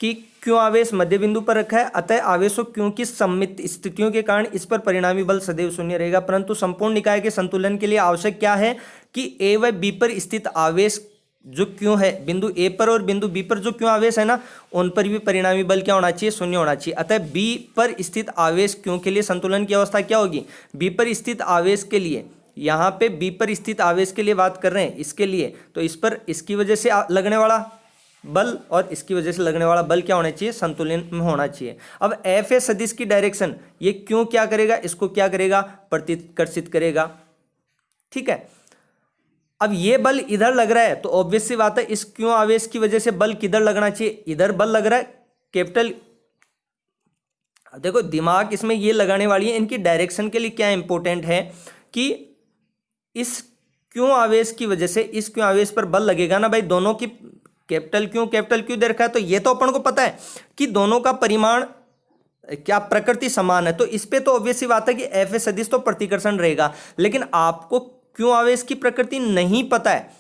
कि क्यों आवेश मध्य बिंदु पर रखा है, अतः आवेशों क्यों की सममित स्थितियों के कारण इस पर परिणामी बल सदैव शून्य रहेगा, परंतु संपूर्ण निकाय के संतुलन के लिए आवश्यक क्या है कि ए व बी पर स्थित आवेश जो क्यों है, बिंदु ए पर और बिंदु बी पर जो क्यों आवेश है ना, उन पर भी परिणामी बल क्या होना चाहिए, शून्य होना चाहिए। अतः बी पर स्थित आवेश क्यों के लिए संतुलन की अवस्था क्या होगी, बी पर स्थित आवेश के लिए, यहाँ पे बी पर स्थित आवेश के लिए बात कर रहे हैं, इसके लिए तो इस पर इसकी वजह से लगने वाला बल और इसकी वजह से लगने वाला बल क्या होना चाहिए, संतुलन में होना चाहिए। अब एफ ए सदिश की डायरेक्शन ये क्यों क्या करेगा, इसको क्या करेगा, प्रतिकर्षित करेगा। ठीक है, अब ये बल इधर लग रहा है तो ऑब्वियस सी बात है इस क्यों आवेश की वजह से बल किधर लगना चाहिए, इधर बल लग रहा है कैपिटल। देखो दिमाग इसमें ये लगाने वाली है, इनकी डायरेक्शन के लिए क्या इंपॉर्टेंट है कि इस क्यों आवेश की वजह से इस क्यों आवेश पर बल लगेगा ना भाई, दोनों की कैपिटल क्यों दे रखा है, तो ये तो अपन को पता है कि दोनों का परिमाण क्या प्रकृति समान है, तो इस पे तो ऑब्वियस सी बात है कि एफ ए सदिश तो प्रतिकर्षण रहेगा। लेकिन आपको क्यों आवेश की प्रकृति नहीं पता है,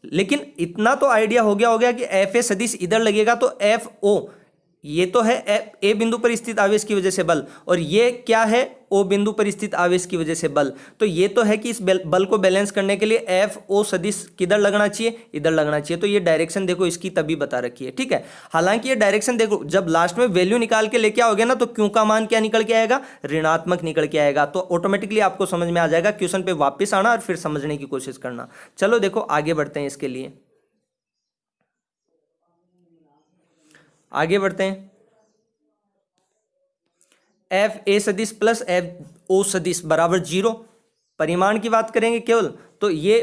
लेकिन इतना तो आइडिया हो गया कि एफ ए सदिश इधर लगेगा तो एफ ओ ये तो है ए बिंदु पर स्थित आवेश की वजह से बल, और ये क्या है, ओ बिंदु पर स्थित आवेश की वजह से बल। तो ये तो है कि इस बल को बैलेंस करने के लिए एफ ओ सदिश किधर लगना चाहिए, इधर लगना चाहिए। तो ये डायरेक्शन देखो इसकी तभी बता रखी है। ठीक है, हालांकि ये डायरेक्शन देखो जब लास्ट में वैल्यू निकाल के लेके आओगे ना, तो क्यों का मान क्या निकल के आएगा, ऋणात्मक निकल के आएगा। तो ऑटोमेटिकली आपको समझ में आ जाएगा, क्वेश्चन पे वापिस आना और फिर समझने की कोशिश करना। चलो देखो आगे बढ़ते हैं, इसके लिए आगे बढ़ते हैं। एफ ए सदिश प्लस एफ ओ सदिश बराबर 0, परिमाण की बात करेंगे केवल, तो ये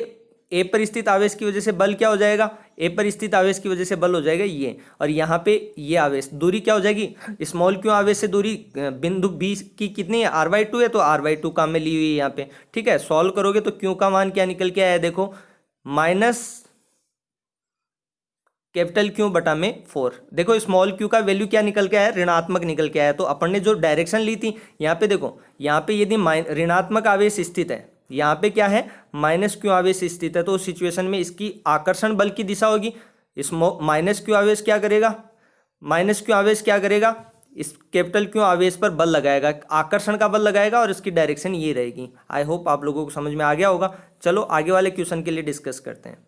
ए पर स्थित आवेश की वजह से बल क्या हो जाएगा, ए पर स्थित आवेश की वजह से बल हो जाएगा ये, और यहाँ पे ये आवेश दूरी क्या हो जाएगी, स्मॉल क्यों आवेश से दूरी बिंदु बी की कितनी है, r/2 है, तो r/2 काम में ली हुई है यहाँ पे। ठीक है, सॉल्व करोगे तो क्यों का मान क्या निकल के आया, देखो माइनस कैपिटल क्यू बटा में 4। देखो स्मॉल क्यू का वैल्यू क्या निकल के आया, ऋणात्मक निकल के आया। तो अपन ने जो डायरेक्शन ली थी यहाँ पे देखो, यहाँ पे यदि ऋणात्मक आवेश स्थित है, यहाँ पे क्या है माइनस क्यू आवेश स्थित है, तो उस सिचुएशन में इसकी आकर्षण बल की दिशा होगी, माइनस क्यू आवेश क्या करेगा, माइनस क्यू आवेश क्या करेगा, इस कैपिटल क्यू आवेश पर बल लगाएगा, आकर्षण का बल लगाएगा, और इसकी डायरेक्शन ये रहेगी। आई होप आप लोगों को समझ में आ गया होगा। चलो आगे वाले क्वेश्चन के लिए डिस्कस करते हैं।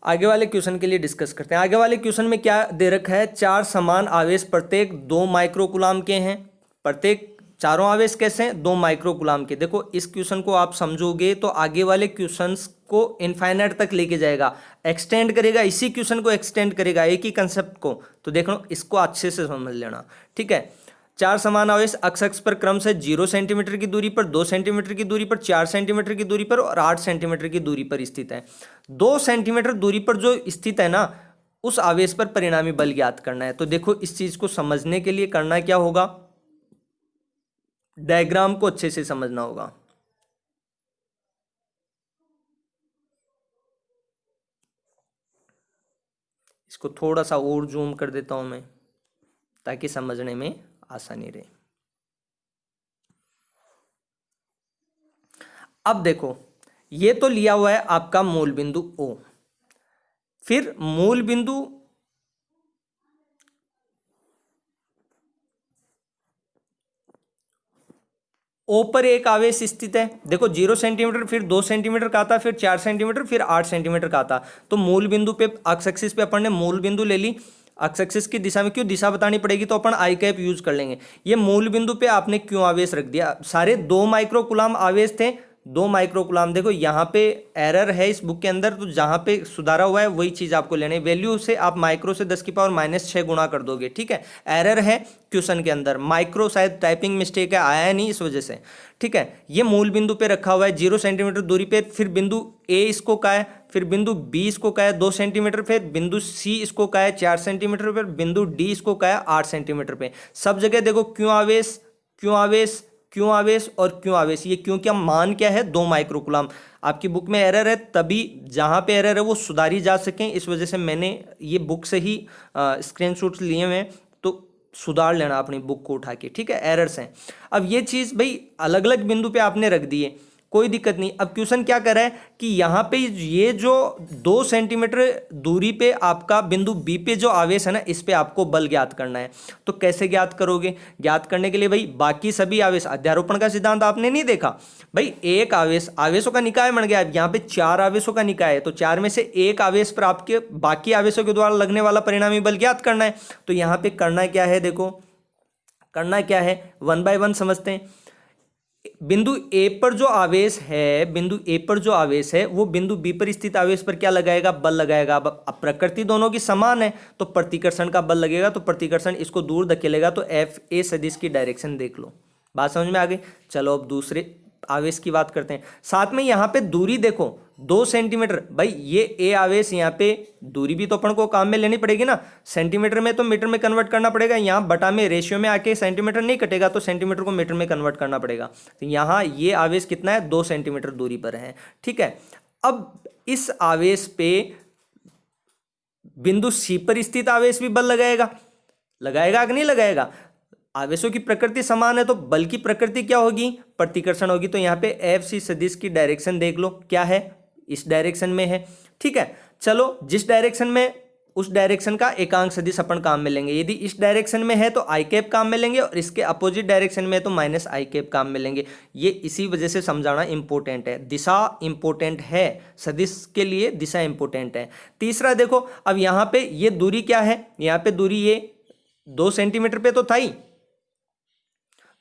आगे वाले क्वेश्चन के लिए डिस्कस करते हैं। आगे वाले क्वेश्चन में क्या दे रखा है, 4 समान आवेश प्रत्येक 2 माइक्रोकूलाम के हैं। प्रत्येक चारों आवेश कैसे हैं, 2 माइक्रोकूलाम के। देखो इस क्वेश्चन को आप समझोगे तो आगे वाले क्वेश्चंस को इनफाइनाइट तक लेके जाएगा, एक्सटेंड करेगा, इसी क्वेश्चन को एक्सटेंड करेगा, एक ही कंसेप्ट को। तो देखो इसको अच्छे से समझ लेना। ठीक है, 4 समान आवेश अक्ष पर क्रम से 0 सेंटीमीटर की दूरी पर, 2 सेंटीमीटर की दूरी पर, 4 सेंटीमीटर की दूरी पर और 8 सेंटीमीटर की दूरी पर स्थित है। 2 सेंटीमीटर दूरी पर जो स्थित है ना, उस आवेश पर परिणामी बल ज्ञात करना है। तो देखो इस चीज को समझने के लिए करना क्या होगा, डायग्राम को अच्छे से समझना होगा। इसको थोड़ा सा और जूम कर देता हूं मैं, ताकि समझने में आसानी रहे। अब देखो ये तो लिया हुआ है आपका मूल बिंदु O, फिर मूल बिंदु O पर एक आवेश स्थित है। देखो 0 सेंटीमीटर, फिर 2 सेंटीमीटर का था, फिर 4 सेंटीमीटर, फिर 8 सेंटीमीटर का था। तो मूल बिंदु पे एक्स एक्सिस पे अपन ने मूल बिंदु ले ली, एक्स एक्सिस की दिशा में क्यों दिशा बतानी पड़ेगी, तो अपन आई कैप यूज कर लेंगे। ये मूल बिंदु पे आपने क्यों आवेश रख दिया, सारे 2 माइक्रोकूलाम आवेश थे, 2 माइक्रोकुलाम। देखो यहाँ पे एरर है इस बुक के अंदर, तो जहाँ पे सुधारा हुआ है वही चीज़ आपको लेनी है। वैल्यू से आप माइक्रो से 10⁻⁻6 गुणा कर दोगे, ठीक है। एरर है क्वेश्चन के अंदर, माइक्रो शायद टाइपिंग मिस्टेक है, आया नहीं इस वजह से, ठीक है। ये मूल बिंदु पे रखा हुआ है 0 सेंटीमीटर दूरी पे, फिर बिंदु ए इसको का है, फिर बिंदु बी इसको का है 2 सेंटीमीटर, फिर बिंदु सी इसको का है 4 सेंटीमीटर, फिर बिंदु डी इसको का है 8 सेंटीमीटर पे। सब जगह देखो क्यों आवेश, क्यों आवेश, क्यों आवेश और क्यों आवेश। ये क्यों क्या मान क्या है, 2 माइक्रोकुलाम। आपकी बुक में एरर है, तभी जहाँ पे एरर है वो सुधारी जा सकें, इस वजह से मैंने ये बुक से ही स्क्रीनशॉट्स लिए हुए हैं, तो सुधार लेना अपनी बुक को उठा के, ठीक है। एरर्स हैं। अब ये चीज़ भाई अलग अलग बिंदु पे आपने रख दिए, कोई दिक्कत नहीं। अब क्वेश्चन क्या कर रहा है कि यहाँ पे ये जो 2 सेंटीमीटर दूरी पे आपका बिंदु बी पे जो आवेश है ना, इस पे आपको बल ज्ञात करना है। तो कैसे ज्ञात करोगे? ज्ञात करने के लिए भाई बाकी सभी आवेश, अध्यारोपण का सिद्धांत आपने नहीं देखा भाई, एक आवेश, आवेशों का निकाय बन गया। यहाँ पे 4 आवेशों का निकाय है, तो 4 में से एक आवेश पर आपके बाकी आवेशों के द्वारा लगने वाला परिणामी बल ज्ञात करना है। तो यहाँ पे करना क्या है, देखो करना क्या है, 1 बाय 1 समझते हैं। बिंदु ए पर जो आवेश है, बिंदु ए पर जो आवेश है वो बिंदु बी पर स्थित आवेश पर क्या लगाएगा, बल लगाएगा। अब प्रकृति दोनों की समान है, तो प्रतिकर्षण का बल लगेगा, तो प्रतिकर्षण इसको दूर धकेलेगा। तो एफ ए सदिश की डायरेक्शन देख लो, बात समझ में आ गई। चलो अब दूसरे आवेश की बात करते हैं। साथ में यहाँ पे दूरी देखो 2 सेंटीमीटर, भाई ये ए आवेश, यहाँ पे दूरी भी तो अपन को काम में लेनी पड़ेगी ना, सेंटीमीटर में तो मीटर में कन्वर्ट करना पड़ेगा। यहाँ बटा में रेशियो में आके सेंटीमीटर नहीं कटेगा, तो सेंटीमीटर को मीटर में कन्वर्ट करना पड़ेगा। तो यहाँ ये आवेश कितना है, 2 सेंटीमीटर दूरी पर है, ठीक है। अब इस आवेश पे बिंदु सी पर स्थित आवेश भी बल लगाएगा, लगाएगा कि नहीं लगाएगा? आवेशों की प्रकृति समान है, तो बल की प्रकृति क्या होगी, प्रतिकर्षण होगी। तो यहाँ पे एफ सी सदिश की डायरेक्शन देख लो, क्या है, इस डायरेक्शन में है, ठीक है। चलो जिस डायरेक्शन में, उस डायरेक्शन का एकांक सदिश अपन काम में लेंगे। यदि इस डायरेक्शन में है तो आई कैप काम में लेंगे, और इसके अपोजिट डायरेक्शन में है तो माइनस आई कैप काम में लेंगे। ये इसी वजह से समझाना इंपॉर्टेंट है, दिशा इंपॉर्टेंट है, सदिश के लिए दिशा इंपॉर्टेंट है। तीसरा देखो, अब यहाँ पे ये दूरी क्या है, यहाँ पे दूरी ये 2 सेंटीमीटर पे तो था ही,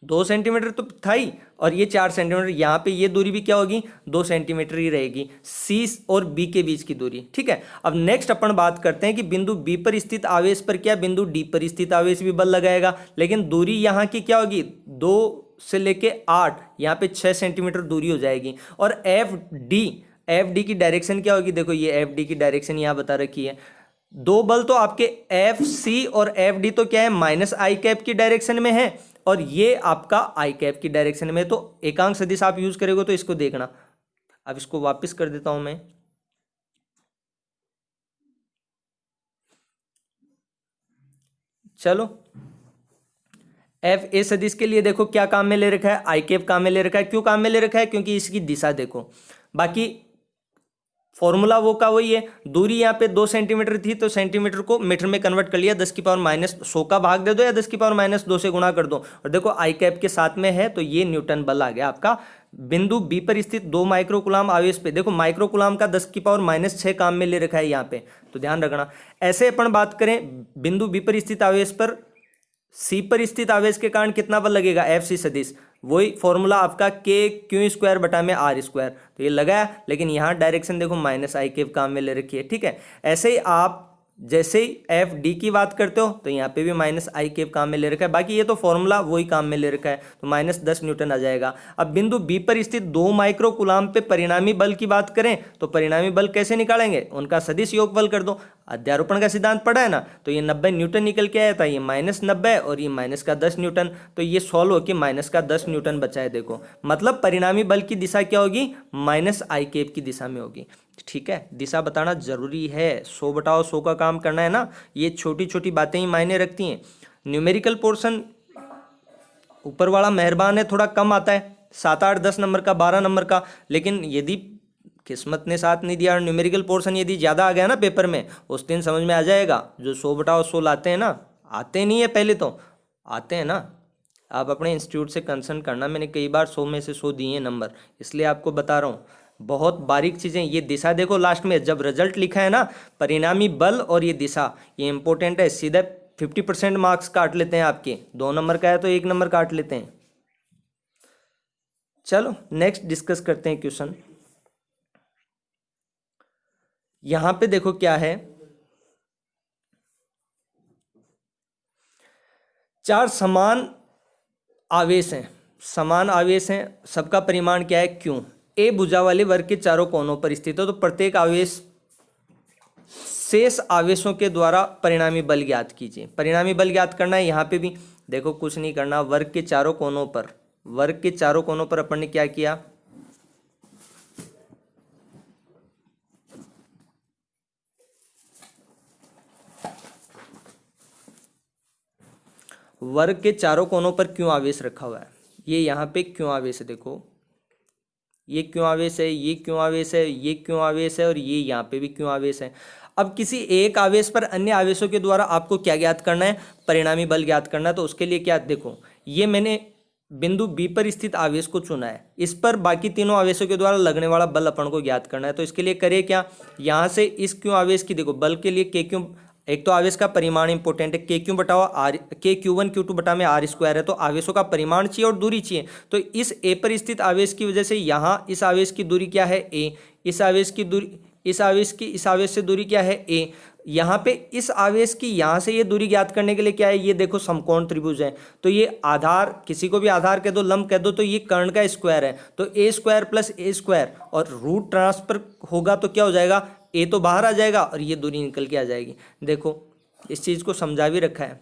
2 सेंटीमीटर तो था ही, और ये 4 सेंटीमीटर, यहाँ पे ये दूरी भी क्या होगी, 2 सेंटीमीटर ही रहेगी, सी और बी के बीच की दूरी, ठीक है। अब नेक्स्ट अपन बात करते हैं कि बिंदु बी पर स्थित आवेश पर क्या बिंदु डी पर स्थित आवेश भी बल लगाएगा, लेकिन दूरी यहाँ की क्या होगी, 2 से लेके 8, यहाँ पे 6 सेंटीमीटर दूरी हो जाएगी। और एफ डी की डायरेक्शन क्या होगी, देखो ये एफ डी की डायरेक्शन यहाँ बता रखी है। 2 बल तो आपके एफ सी और एफ डी तो क्या है, माइनस आई कैप की डायरेक्शन में है, और ये आपका आई कैप की डायरेक्शन में। तो एकांक सदिश आप यूज करोगे तो इसको देखना। अब इसको वापस कर देता हूं मैं, चलो एफ ए सदिश के लिए देखो क्या काम में ले रखा है, आई कैप काम में ले रखा है। क्यों काम में ले रखा है, क्योंकि इसकी दिशा देखो, बाकी फॉर्मूला वो का वही है। दूरी यहाँ पे 2 सेंटीमीटर थी, तो सेंटीमीटर को मीटर में कन्वर्ट कर लिया, 10⁻⁻100 का भाग दे दो या 10⁻2 से गुणा कर दो, और देखो आई कैप के साथ में है, तो ये न्यूटन बल आ गया आपका। बिंदु बी पर स्थित 2 माइक्रोकुलाम आवेश पे देखो, माइक्रोकुलाम का 10⁻6 काम में ले रखा है यहाँ पे, तो ध्यान रखना। ऐसे अपन बात करें, बिंदु बी पर स्थित आवेश पर सी पर स्थित आवेश के कारण कितना बल लगेगा, एफ सी सदिश, वही फॉर्मूला आपका के क्यू स्क्वायर बटा में आर स्क्वायर, तो ये लगाया, लेकिन यहाँ डायरेक्शन देखो माइनस आई कैप काम में ले रखी है, ठीक है। ऐसे ही आप जैसे ही एफ डी की बात करते हो तो यहाँ पे भी माइनस आई कैप काम में ले रखा है, बाकी ये तो फॉर्मूला वही काम में ले रखा है, तो -10 न्यूटन आ जाएगा। अब बिंदु बी पर स्थित 2 माइक्रोकुलाम पे परिणामी बल की बात करें तो परिणामी बल कैसे निकालेंगे, उनका सदिश योगफल कर दो। अध्यारोपण का सिद्धांत पढ़ा है ना, तो ये 90 न्यूटन निकल के आया था, ये -90 और ये माइनस का 10 न्यूटन, तो ये सॉल्व होकर माइनस का 10 न्यूटन बचा है। देखो मतलब परिणामी बल की दिशा क्या होगी, माइनस आई कैप की दिशा में होगी, ठीक है। दिशा बताना जरूरी है, 100/100 का काम करना है ना, ये छोटी छोटी बातें ही मायने रखती हैं। न्यूमेरिकल पोर्शन ऊपर वाला मेहरबान है, थोड़ा कम आता है, 7, 8, 10 नंबर का, 12 नंबर का, लेकिन यदि किस्मत ने साथ नहीं दिया और न्यूमेरिकल पोर्शन यदि ज़्यादा आ गया ना पेपर में, उस दिन समझ में आ जाएगा। जो 100/100 लाते हैं ना, आते नहीं है पहले तो, आते हैं ना। आप अपने इंस्टीट्यूट से कंसर्न करना, मैंने कई बार 100 में से 100 दिए हैं नंबर, इसलिए आपको बता रहा हूँ। बहुत बारीक चीज़ें, ये दिशा देखो लास्ट में जब रिजल्ट लिखा है ना, परिणामी बल और ये दिशा, ये इंपॉर्टेंट है। सीधे 50% मार्क्स काट लेते हैं आपके, 2 नंबर का है तो 1 नंबर काट लेते हैं। चलो नेक्स्ट डिस्कस करते हैं क्वेश्चन। यहां पे देखो क्या है, 4 समान आवेश हैं, समान आवेश हैं, सबका परिमाण क्या है क्यों। ए भुजा वाले वर्ग के चारों कोनों पर स्थित है, तो प्रत्येक आवेश शेष आवेशों के द्वारा परिणामी बल ज्ञात कीजिए। परिणामी बल ज्ञात करना है। यहाँ पे भी देखो कुछ नहीं करना, वर्ग के चारों कोनों पर, वर्ग के चारों कोनों पर अपन ने क्या किया, वर्ग के चारों कोनों पर क्यों आवेश रखा हुआ है। ये यहाँ पे क्यों आवेश है, देखो ये क्यों आवेश है, ये क्यों आवेश है, ये क्यों आवेश है, और ये यहाँ पे भी क्यों आवेश है। अब किसी एक आवेश पर अन्य आवेशों के द्वारा आपको क्या ज्ञात करना है, परिणामी बल ज्ञात करना है। तो उसके लिए क्या, देखो ये मैंने बिंदु बी पर स्थित आवेश को चुना है, इस पर बाकी तीनों आवेशों के द्वारा लगने वाला बल अपन को ज्ञात करना है। तो इसके लिए करें क्या, यहाँ से इस क्यों आवेश की देखो बल के लिए के क्यों, एक तो आवेश का परिमाण इंपॉर्टेंट है, के क्यों बटाओ आर, के क्यू1 क्यू2 बटा में आर स्क्वायर है, तो आवेशों का परिमाण चाहिए और दूरी चाहिए। तो इस ए पर स्थित आवेश की वजह से यहाँ इस आवेश की दूरी क्या है ए, इस आवेश की दूरी, इस आवेश से दूरी क्या है ए। यहाँ पे इस आवेश की यहाँ से ये दूरी ज्ञात करने के लिए क्या है, ये देखो समकोण त्रिभुज है, तो ये आधार, किसी को भी आधार कह दो, लंब कह दो, तो ये कर्ण का स्क्वायर है, तो ए स्क्वायर प्लस ए स्क्वायर और रूट ट्रांसफर होगा तो क्या हो जाएगा, ए तो बाहर आ जाएगा और ये दूरी निकल के आ जाएगी। देखो इस चीज़ को समझा भी रखा है,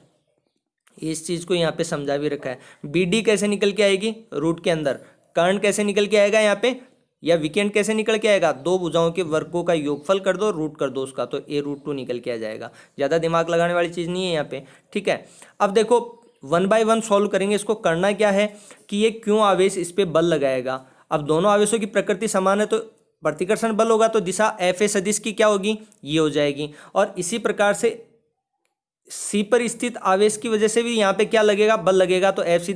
इस चीज़ को यहाँ पे समझा भी रखा है। बी डी कैसे निकल के आएगी, रूट के अंदर, कर्ण कैसे निकल के आएगा यहाँ पे, या विकेंड कैसे निकल के आएगा, दो भुजाओं के वर्गों का योगफल कर दो, रूट कर दो उसका, तो a√2 निकल के आ जाएगा। ज़्यादा दिमाग लगाने वाली चीज़ नहीं है यहाँ पे, ठीक है। अब देखो 1 बाय 1 सॉल्व करेंगे। इसको करना क्या है कि ये क्यों आवेश इस पर बल लगाएगा। अब दोनों आवेशों की प्रकृति समान है, तो प्रतिकर्षण बल होगा, तो दिशा एफ ए सदिश की क्या होगी, ये हो जाएगी। और इसी प्रकार से सी पर स्थित आवेश की वजह से भी यहाँ पे क्या लगेगा, बल लगेगा, तो एफ सी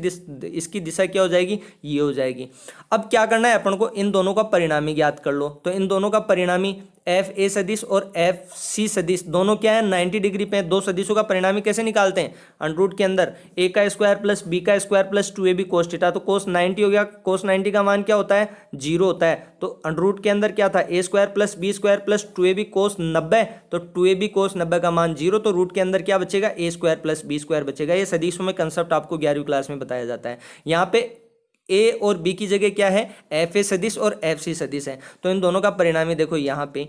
इसकी दिशा क्या हो जाएगी, ये हो जाएगी। अब क्या करना है अपन को, इन दोनों का परिणामी ज्ञात कर लो। तो इन दोनों का परिणामी एफ ए सदिश और एफ सी सदिश दोनों क्या है 90 डिग्री पे। दो सदिशों का परिणामी कैसे निकालते हैं, अंडर के अंदर ए का स्क्वायर प्लस बी का square plus 2ab cos theta, तो कोस 90 हो गया। कोस 90 का मान क्या होता है, 0 होता है। तो अंडर के अंदर क्या था, A square plus B square plus 2ab cos 90, तो 2ab कोस 90 का मान 0, तो रूट के अंदर क्या बचेगा, ए स्क्वायर प्लस बी स्क्वायर बचेगा। ये सदिशों में कंसेप्ट आपको 11वीं क्लास में बताया जाता है। यहाँ पे ए और बी की जगह क्या है, एफ ए सदिश और एफ सी सदिश है। तो इन दोनों का परिणामी देखो यहाँ पे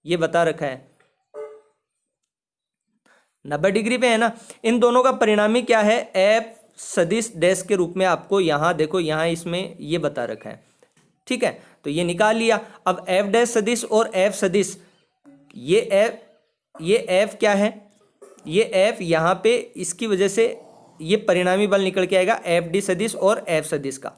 ये बता रखा है 90 डिग्री पे है ना। इन दोनों का परिणामी क्या है, एफ सदिश डैश के रूप में आपको यहाँ देखो, यहाँ इसमें ये बता रखा है, ठीक है। तो ये निकाल लिया। अब एफ डैश सदिश और एफ सदिश, ये एफ क्या है, ये एफ यहाँ पे इसकी वजह से ये परिणामी बल निकल के आएगा एफ डी सदिश और एफ सदिश का,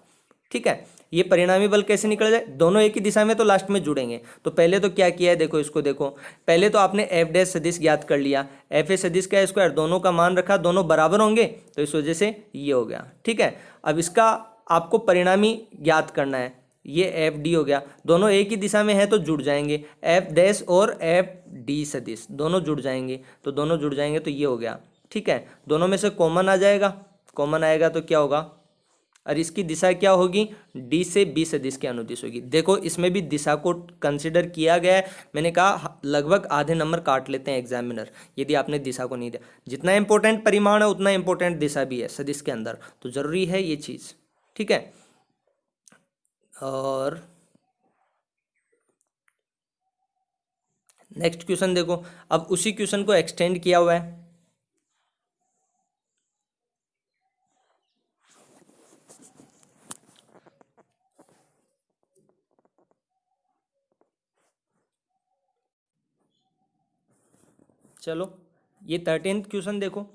ठीक है। ये परिणामी बल कैसे निकल जाए, दोनों एक ही दिशा में तो लास्ट में जुड़ेंगे। तो पहले तो क्या किया है, देखो इसको देखो, पहले तो आपने एफ डैश सदिश ज्ञात कर लिया, एफ ए सदिश का स्क्वायर, दोनों का मान रखा, दोनों बराबर होंगे, तो इस वजह से ये हो गया, ठीक है। अब इसका आपको परिणामी ज्ञात करना है, ये एफ डी हो गया, दोनों एक ही दिशा में है तो जुड़ जाएंगे, एफ डैश और एफ डी सदिश दोनों जुड़ जाएंगे, तो दोनों जुड़ जाएंगे तो ये हो गया, ठीक है। दोनों में से कॉमन आ जाएगा, कॉमन आएगा तो क्या होगा, और इसकी दिशा क्या होगी, डी से बी सदिश के अनुदिश होगी। देखो इसमें भी दिशा को कंसिडर किया गया है। मैंने कहा लगभग आधे नंबर काट लेते हैं एग्जामिनर यदि आपने दिशा को नहीं दिया। जितना इंपॉर्टेंट परिमाण है उतना इंपॉर्टेंट दिशा भी है सदिश के अंदर, तो जरूरी है ये चीज, ठीक है। और नेक्स्ट क्वेश्चन देखो, अब उसी क्वेश्चन को एक्सटेंड किया हुआ है। चलो ये 13th क्वेश्चन देखो,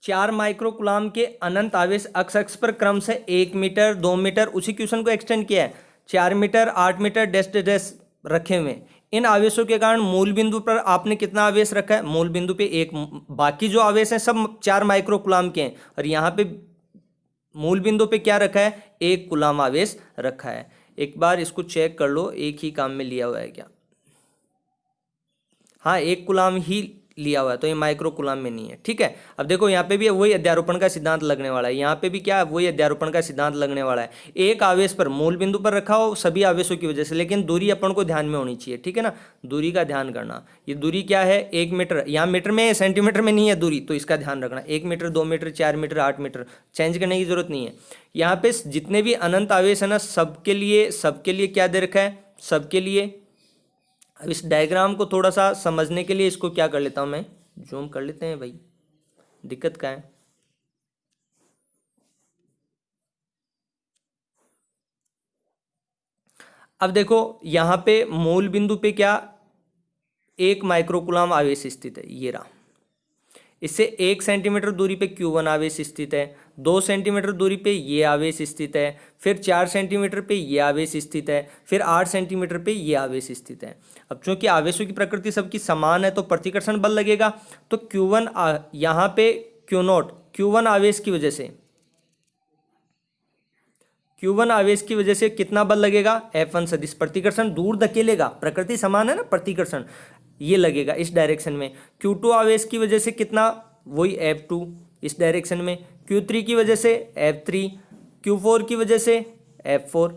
4 माइक्रोकुलाम के अनंत आवेश अक्ष पर क्रम से 1 मीटर 2 मीटर, उसी क्वेश्चन को एक्सटेंड किया है, 4 मीटर 8 मीटर डैश डैश रखे हुए। इन आवेशों के कारण मूल बिंदु पर आपने कितना आवेश रखा है, मूल बिंदु पे 1, बाकी जो आवेश हैं सब 4 माइक्रोकुलाम के हैं, और यहाँ पे मूल बिंदु पे क्या रखा है, 1 कुलाम आवेश रखा है। एक बार इसको चेक कर लो, एक ही काम में लिया हुआ है क्या, हाँ 1 कुलाम ही लिया हुआ है, तो ये माइक्रो कूलाम में नहीं है। ठीक है, अब देखो यहाँ पे भी वही अध्यारोपण का सिद्धांत लगने वाला है, यहाँ पे भी क्या है, वही अध्यारोपण का सिद्धांत लगने वाला है। एक आवेश पर मूल बिंदु पर रखा हो सभी आवेशों की वजह से, लेकिन दूरी अपन को ध्यान में होनी चाहिए। ठीक है ना, दूरी का ध्यान करना। ये दूरी क्या है, 1 मीटर, यहाँ मीटर में है, सेंटीमीटर में नहीं है दूरी, तो इसका ध्यान रखना। 1 metre, 2 metre, 4 metre, 8 metre, change करने की जरूरत नहीं है। यहाँ पे जितने भी अनंत आवेश है ना, सबके लिए क्या दे रखा है, सबके लिए। अब इस डायग्राम को थोड़ा सा समझने के लिए इसको क्या कर लेता हूं मैं, जूम कर लेते हैं भाई, दिक्कत क्या है। अब देखो यहां पे मूल बिंदु पे क्या 1 माइक्रोकूलाम आवेश स्थित है, ये रहा। इससे 1 सेंटीमीटर दूरी पे Q1 आवेश स्थित है, 2 सेंटीमीटर दूरी पे ये आवेश स्थित है, फिर 4 सेंटीमीटर पे ये आवेश स्थित है, फिर 8 सेंटीमीटर पे ये आवेश स्थित है। अब चूंकि आवेशों की प्रकृति सबकी समान है तो प्रतिकर्षण बल लगेगा। तो Q1 यहाँ पे Q1 आवेश की वजह से, Q1 आवेश की वजह से कितना बल लगेगा, F1 सदिश प्रतिकर्षण दूर धकेलेगा, प्रकृति समान है ना, प्रतिकर्षण ये लगेगा इस डायरेक्शन में। Q2 आवेश की वजह से कितना, वही F2 इस डायरेक्शन में, Q3 की वजह से F3, Q4 की वजह से F4।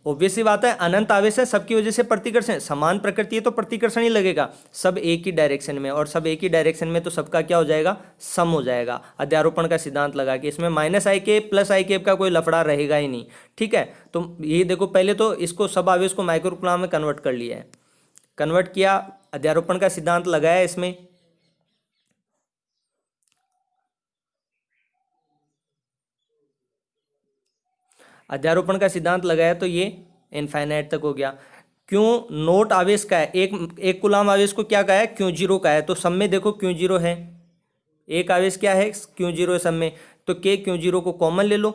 ऑब्वियस सी बात है, अनंत आवेश है, सबकी वजह से प्रतिकर्षण, समान प्रकृति है तो प्रतिकर्षण ही लगेगा, सब एक ही डायरेक्शन में, और सब एक ही डायरेक्शन में तो सबका क्या हो जाएगा, सम हो जाएगा अध्यारोपण का सिद्धांत लगा के। इसमें -i +i का कोई लफड़ा रहेगा ही नहीं। ठीक है, तो ये देखो पहले तो इसको सब आवेश को माइक्रोकूलाम में कन्वर्ट कर लिया है, कन्वर्ट किया, अध्यारोपण का सिद्धांत लगाया इसमें। अध्यारोपण का सिद्धांत लगाया तो ये इनफाइनाइट तक हो गया। क्यों नोट आवेश का है, एक कूलाम आवेश को क्या कहा है, Q0 का है, तो सब में देखो Q0 है, एक आवेश क्या है, Q0 है सब में, तो Q0 को कॉमन ले लो,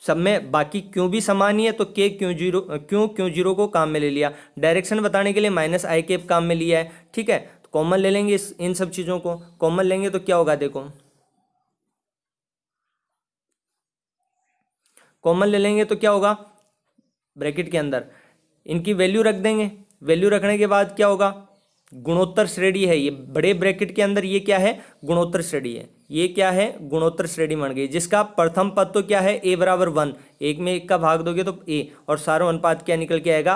सब में बाकी Q भी समान ही है, तो Q0 को काम में ले लिया। डायरेक्शन बताने के लिए -i काम में लिया है। ठीक है, तो कॉमन ले लेंगे इन सब चीज़ों को, कॉमन लेंगे तो क्या होगा, देखो कॉमन ले लेंगे तो क्या होगा, ब्रैकेट के अंदर इनकी वैल्यू रख देंगे, वैल्यू रखने के बाद क्या होगा, गुणोत्तर श्रेणी है ये, बड़े ब्रैकेट के अंदर ये क्या है, गुणोत्तर श्रेणी है, ये क्या है, गुणोत्तर श्रेणी बन गई, जिसका प्रथम पद तो क्या है, a बराबर 1, एक में एक का भाग दोगे तो a, और सारा अनुपात क्या निकल के आएगा,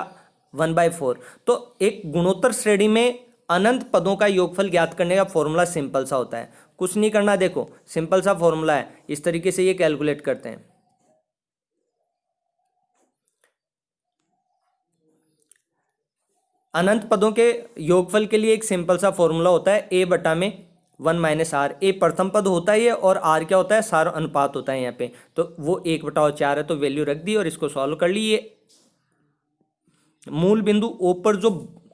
1/4। तो एक गुणोत्तर श्रेणी में अनंत पदों का योगफल ज्ञात करने का फॉर्मूला सिंपल सा होता है, कुछ नहीं करना, देखो सिंपल सा फॉर्मूला है, इस तरीके से ये कैलकुलेट करते हैं। अनंत पदों के योगफल के लिए एक सिंपल सा फॉर्मूला होता है, a बटा में 1 - r। a प्रथम पद होता है ये, और r क्या होता है, सार अनुपात होता है यहाँ पे, तो वो 1/4 है, तो वैल्यू रख दी और इसको सॉल्व कर ली। ये मूल बिंदु O पर जो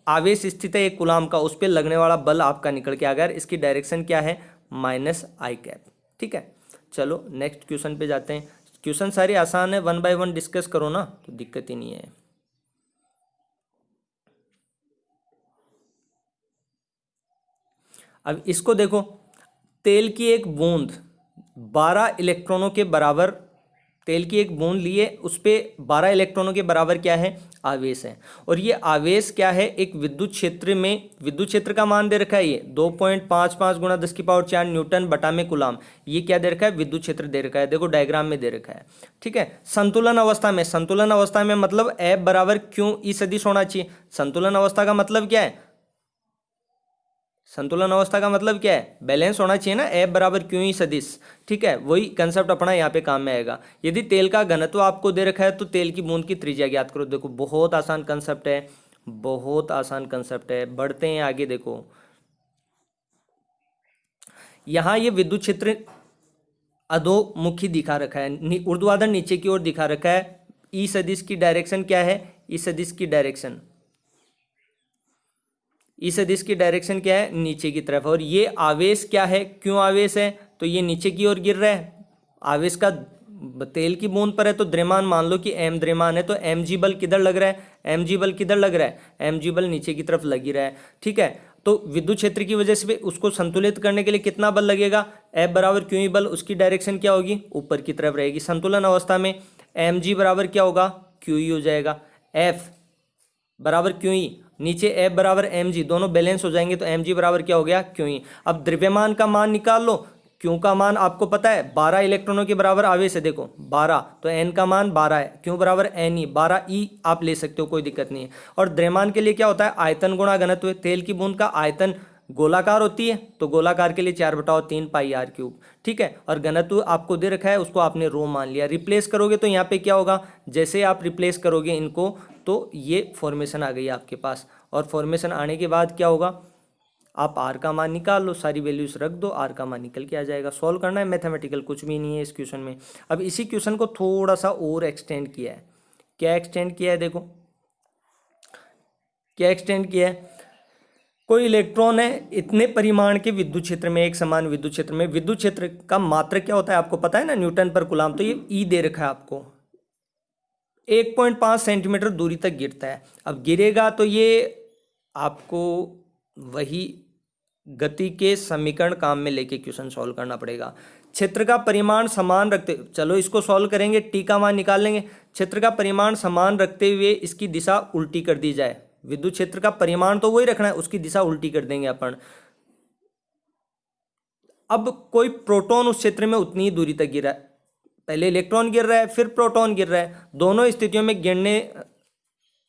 आवेश स्थित है एक कूलाम का, उस पर लगने वाला बल आपका निकल के आ गया, इसकी डायरेक्शन क्या है, -i। ठीक है, चलो नेक्स्ट क्वेश्चन पे जाते हैं। क्वेश्चन सारे आसान है, 1 बाय 1 डिस्कस करो ना तो दिक्कत ही नहीं है। अब इसको देखो, तेल की एक बूंद 12 इलेक्ट्रॉनों के बराबर, तेल की एक बूंद लिए, उस पर 12 इलेक्ट्रॉनों के बराबर क्या है, आवेश है, और ये आवेश क्या है, एक विद्युत क्षेत्र में, विद्युत क्षेत्र का मान दे रखा है ये 2.55 × 10⁴ न्यूटन बटा में कूलाम, ये क्या दे रखा है, विद्युत क्षेत्र दे रखा है, देखो डायग्राम में दे रखा है। ठीक है, संतुलन अवस्था में, संतुलन अवस्था में मतलब F बराबर Q ई सदिश होना चाहिए। संतुलन अवस्था का मतलब क्या है, संतुलन अवस्था का मतलब क्या है, बैलेंस होना चाहिए ना, F बराबर Q ई सदिश। ठीक है, वही कंसेप्ट अपना यहाँ पे काम में आएगा। यदि तेल का घनत्व आपको दे रखा है तो तेल की बूंद की त्रिज्या ज्ञात करो। देखो बहुत आसान कंसेप्ट है, बहुत आसान कंसेप्ट है, बढ़ते हैं आगे। देखो यहाँ ये विद्युत क्षेत्र अधोमुखी दिखा रखा है, ऊर्ध्वाधर नीचे की ओर दिखा रखा है। ई सदिश की डायरेक्शन क्या है, ई सदिश की डायरेक्शन, ई सदिश की डायरेक्शन क्या है, नीचे की तरफ, और ये आवेश क्या है, क्यों आवेश है, तो ये नीचे की ओर गिर रहा है। आवेश का तेल की बूंद पर है तो द्रव्यमान मान लो कि m द्रव्यमान है, तो mg बल किधर लग रहा है, mg बल किधर लग रहा है, mg बल नीचे की तरफ लग ही रहा है। ठीक है, तो विद्युत क्षेत्र की वजह से उसको संतुलित करने के लिए कितना बल लगेगा, F बराबर क्यू ई बल, उसकी डायरेक्शन क्या होगी, ऊपर की तरफ रहेगी। संतुलन अवस्था में mg बराबर क्या होगा, क्यू ई हो जाएगा, F बराबर क्यू ई, नीचे एफ बराबर एम जी, दोनों बैलेंस हो जाएंगे तो एम जी बराबर क्या हो गया, क्यू ई। अब द्रव्यमान का मान निकाल लो। क्यू का मान आपको पता है 12 इलेक्ट्रॉनों के बराबर आवेश है, देखो 12, तो एन का मान 12 है, क्यू बराबर एन ई, 12 ई आप ले सकते हो, कोई दिक्कत नहीं है। और द्रव्यमान के लिए क्या होता है, आयतन गुणा घनत्व। तेल की बूंद का आयतन गोलाकार होती है, तो गोलाकार के लिए 4/3 पाई आर क्यूब, ठीक है। और घनत्व आपको दे रखा है, उसको आपने रो मान लिया। रिप्लेस करोगे तो यहाँ पे क्या होगा, जैसे आप रिप्लेस करोगे इनको तो ये फॉर्मेशन आ गई आपके पास। और फॉर्मेशन आने के बाद क्या होगा, आप आर का मान निकाल लो, सारी वैल्यूज रख दो, आर का मान निकल के आ जाएगा। सॉल्व करना है, मैथमेटिकल कुछ भी नहीं है इस क्वेश्चन में। अब इसी क्वेश्चन को थोड़ा सा और एक्सटेंड किया है। क्या एक्सटेंड किया है, देखो क्या एक्सटेंड किया है। कोई इलेक्ट्रॉन है इतने परिमाण के विद्युत क्षेत्र में, एक समान विद्युत क्षेत्र में, विद्युत क्षेत्र का मात्रक क्या होता है आपको पता है ना, न्यूटन पर कूलाम। तो ये ई दे रखा है आपको, 1.5 सेंटीमीटर दूरी तक गिरता है। अब गिरेगा तो ये आपको वही गति के समीकरण काम में लेके क्वेश्चन सॉल्व करना पड़ेगा। क्षेत्र का परिमाण समान रखते, चलो इसको सॉल्व करेंगे, टी का मान निकाल लेंगे। क्षेत्र का परिमाण समान रखते हुए इसकी दिशा उल्टी कर दी जाए। विद्युत क्षेत्र का परिमाण तो वही रखना है, उसकी दिशा उल्टी कर देंगे अपन। अब कोई प्रोटॉन उस क्षेत्र में उतनी ही दूरी तक गिरा है, पहले इलेक्ट्रॉन गिर रहा है फिर प्रोटॉन गिर रहा है, दोनों स्थितियों में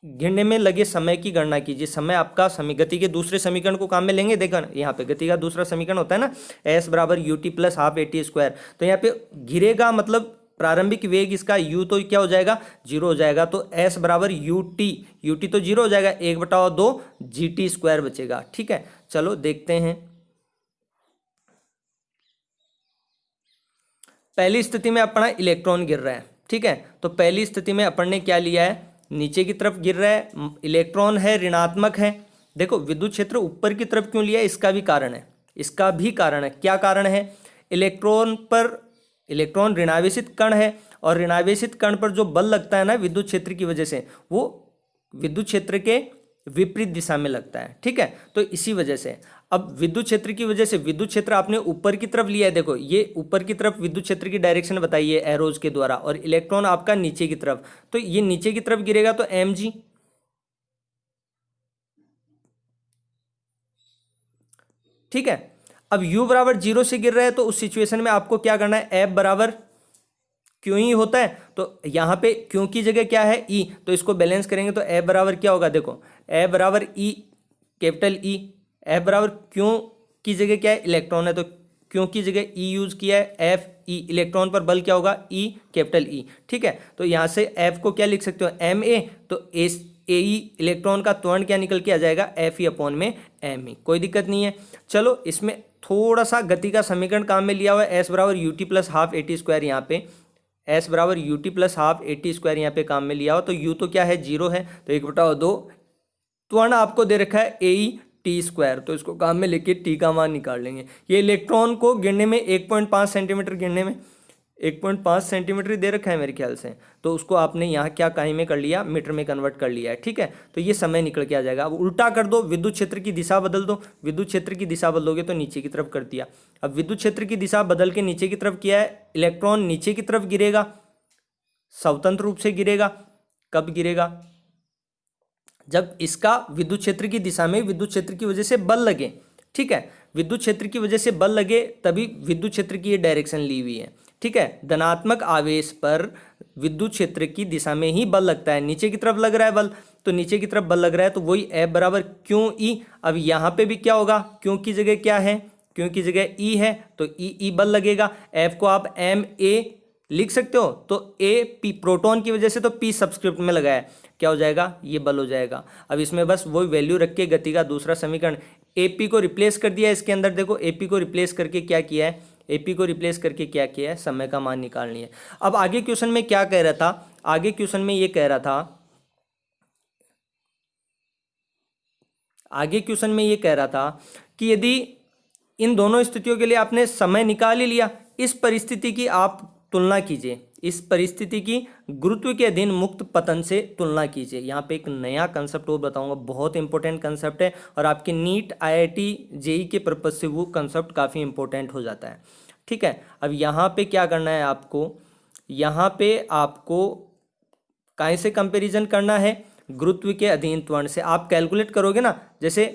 गिरने में लगे समय की गणना कीजिए। समय आपका गति के दूसरे समीकरण को काम में लेंगे। देखो यहाँ पे गति का दूसरा समीकरण होता है ना, एस बराबर U T plus half A T square. तो यहाँ पे गिरेगा मतलब प्रारंभिक वेग इसका u तो क्या हो जाएगा, 0 हो जाएगा। तो s बराबर यू टी तो 0 हो जाएगा, 1/2 जी टी स्क्वायर बचेगा, ठीक है। चलो देखते हैं, पहली स्थिति में अपना इलेक्ट्रॉन गिर रहा है, ठीक है। तो पहली स्थिति में अपन ने क्या लिया है, नीचे की तरफ गिर रहा है, इलेक्ट्रॉन है ऋणात्मक है। देखो विद्युत क्षेत्र ऊपर की तरफ क्यों लिया है, इसका भी कारण है, इसका भी कारण है। क्या कारण है, इलेक्ट्रॉन ऋणावेशित कण है, और ऋणावेशित कण पर जो बल लगता है ना विद्युत क्षेत्र की वजह से, वो विद्युत क्षेत्र के विपरीत दिशा में लगता है, ठीक है। तो इसी वजह से अब विद्युत क्षेत्र की वजह से, विद्युत क्षेत्र आपने ऊपर की तरफ लिया है, देखो ये ऊपर की तरफ विद्युत क्षेत्र की डायरेक्शन बताई है एरोज के द्वारा, और इलेक्ट्रॉन आपका नीचे की तरफ, तो ये नीचे की तरफ गिरेगा तो एम जी, ठीक है। अब u बराबर 0 से गिर रहा है तो उस सिचुएशन में आपको क्या करना है, एफ बराबर क्यों ही होता है, तो यहाँ पे क्यों की जगह क्या है ई, तो इसको बैलेंस करेंगे तो एफ बराबर क्या होगा, देखो एफ बराबर ई कैपिटल ई, एफ बराबर क्यों की जगह क्या है, इलेक्ट्रॉन है, तो क्यों की जगह ई यूज किया है, एफ ई, इलेक्ट्रॉन पर बल क्या होगा, ई कैपिटल ई, ठीक है। तो यहाँ से एफ को क्या लिख सकते हो, एम ए, तो एस ए ई इलेक्ट्रॉन का त्वरण क्या निकल के आ जाएगा, एफ ई अपॉन में एम ई, कोई दिक्कत नहीं है। चलो इसमें थोड़ा सा गति का समीकरण काम में लिया हुआ है, एस बराबर U T plus half A T square, यहाँ पे एस बराबर U T plus half A T square यहाँ पे काम में लिया हो, तो यू तो क्या है 0 है, तो 1/2 त्वरण आपको दे रखा है ए ई टी स्क्वायर, तो इसको काम में लेके टी का मान निकाल लेंगे। ये इलेक्ट्रॉन को गिरने में 1.5 सेंटीमीटर, गिरने में 1.5 सेंटीमीटर दे रखा है मेरे ख्याल से, तो उसको आपने यहाँ क्या काई में कर लिया, मीटर में कन्वर्ट कर लिया है, ठीक है। तो ये समय निकल के आ जाएगा। अब उल्टा कर दो, विद्युत क्षेत्र की दिशा बदल दो, विद्युत क्षेत्र की दिशा बदलोगे तो नीचे की तरफ कर दिया। अब विद्युत क्षेत्र की दिशा बदल के नीचे की तरफ किया है, इलेक्ट्रॉन नीचे की तरफ गिरेगा, स्वतंत्र रूप से गिरेगा। कब गिरेगा, जब इसका विद्युत क्षेत्र की दिशा में विद्युत क्षेत्र की वजह से बल लगे, ठीक है। विद्युत क्षेत्र की वजह से बल लगे तभी विद्युत क्षेत्र की ये डायरेक्शन ली हुई है, ठीक है। धनात्मक आवेश पर विद्युत क्षेत्र की दिशा में ही बल लगता है, नीचे की तरफ लग रहा है बल, तो नीचे की तरफ बल लग रहा है, तो वही एफ बराबर क्यों ई। अब यहाँ पे भी क्या होगा, क्यों की जगह क्या है, क्यों की जगह ई है, तो ई बल लगेगा। एफ को आप एम ए लिख सकते हो, तो ए पी प्रोटॉन की वजह से तो पी सबस्क्रिप्ट में लगा है, क्या हो जाएगा, ये बल हो जाएगा। अब इसमें बस वही वैल्यू रख के गति का दूसरा समीकरण, एपी को रिप्लेस कर दिया है इसके अंदर, देखो एपी को रिप्लेस करके क्या किया है, एपी को रिप्लेस करके क्या किया है, समय का मान निकालनी है। अब आगे क्वेश्चन में क्या कह रहा था, आगे क्वेश्चन में ये कह रहा था, आगे क्वेश्चन में ये कह रहा था कि यदि इन दोनों स्थितियों के लिए आपने समय निकाल ही लिया, इस परिस्थिति की आप तुलना कीजिए, इस परिस्थिति की गुरुत्व के अधीन मुक्त पतन से तुलना कीजिए। यहाँ पे एक नया कंसेप्ट और बताऊंगा, बहुत इंपॉर्टेंट कंसेप्ट है, और आपके नीट आईआईटी जेई के पर्पज से वो कंसेप्ट काफ़ी इंपॉर्टेंट हो जाता है, ठीक है। अब यहाँ पे क्या करना है आपको, यहाँ पे आपको काहे से कंपैरिजन करना है, गुरुत्व के अधीन त्वरण से। आप कैलकुलेट करोगे ना, जैसे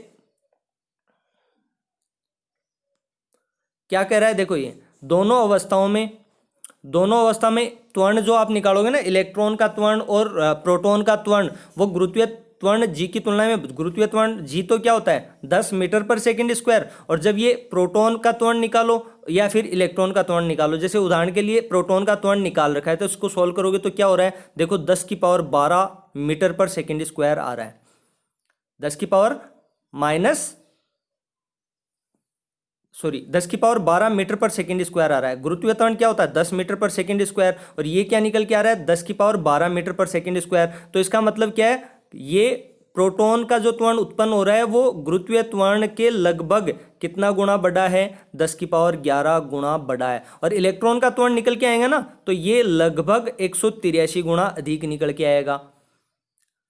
क्या कह रहा है देखो, ये दोनों अवस्था में त्वरण जो आप निकालोगे ना, इलेक्ट्रॉन का त्वरण और प्रोटॉन का त्वरण, वो गुरुत्वीय त्वरण जी की तुलना में, गुरुत्वीय त्वरण जी तो क्या होता है 10 मीटर पर सेकंड स्क्वायर, और जब ये प्रोटॉन का त्वरण निकालो या फिर इलेक्ट्रॉन का त्वरण निकालो, जैसे उदाहरण के लिए प्रोटॉन का त्वरण निकाल रखा है तो इसको सोल्व करोगे तो क्या हो रहा है देखो, 10 की पावर 12 मीटर पर सेकंड स्क्वायर आ रहा है, 10 की पावर 12 मीटर पर सेकंड स्क्वायर आ रहा है। गुरुत्वीय त्वरण क्या होता है 10 मीटर पर सेकंड स्क्वायर, और ये क्या निकल के आ रहा है 10 की पावर 12 मीटर पर सेकंड स्क्वायर। तो इसका मतलब क्या है, ये प्रोटॉन का जो त्वरण उत्पन्न हो रहा है वो गुरुत्वीय त्वरण के लगभग कितना गुना बड़ा है, 10 की पावर 11 गुना बड़ा है। और इलेक्ट्रॉन का त्वरण निकल के आएगा ना तो ये लगभग 183 गुना अधिक निकल के आएगा।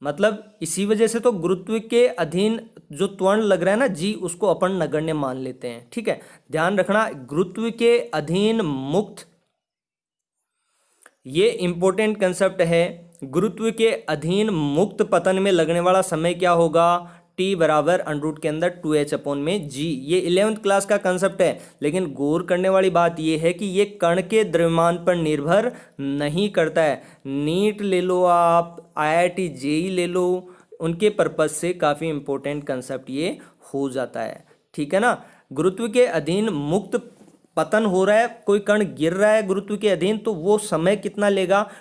मतलब इसी वजह से तो गुरुत्व के अधीन जो त्वरण लग रहा है ना जी, उसको अपन नगण्य मान लेते हैं। ठीक है, ध्यान रखना, गुरुत्व के अधीन मुक्त, ये इंपॉर्टेंट कंसेप्ट है। गुरुत्व के अधीन मुक्त पतन में लगने वाला समय क्या होगा, टी बराबर √ के अंदर 2h अपॉन में जी। ये 11th क्लास का कंसेप्ट है, लेकिन गौर करने वाली बात ये है कि ये कण के द्रव्यमान पर निर्भर नहीं करता है। नीट ले लो, आप IIT JEE ले लो, उनके पर्पज से काफ़ी इंपॉर्टेंट कंसेप्ट ये हो जाता है। ठीक है ना, गुरुत्व के अधीन मुक्त पतन हो रहा है, कोई कण गिर रहा है गुरुत्व के अधीन, तो वो समय कितना लेगा,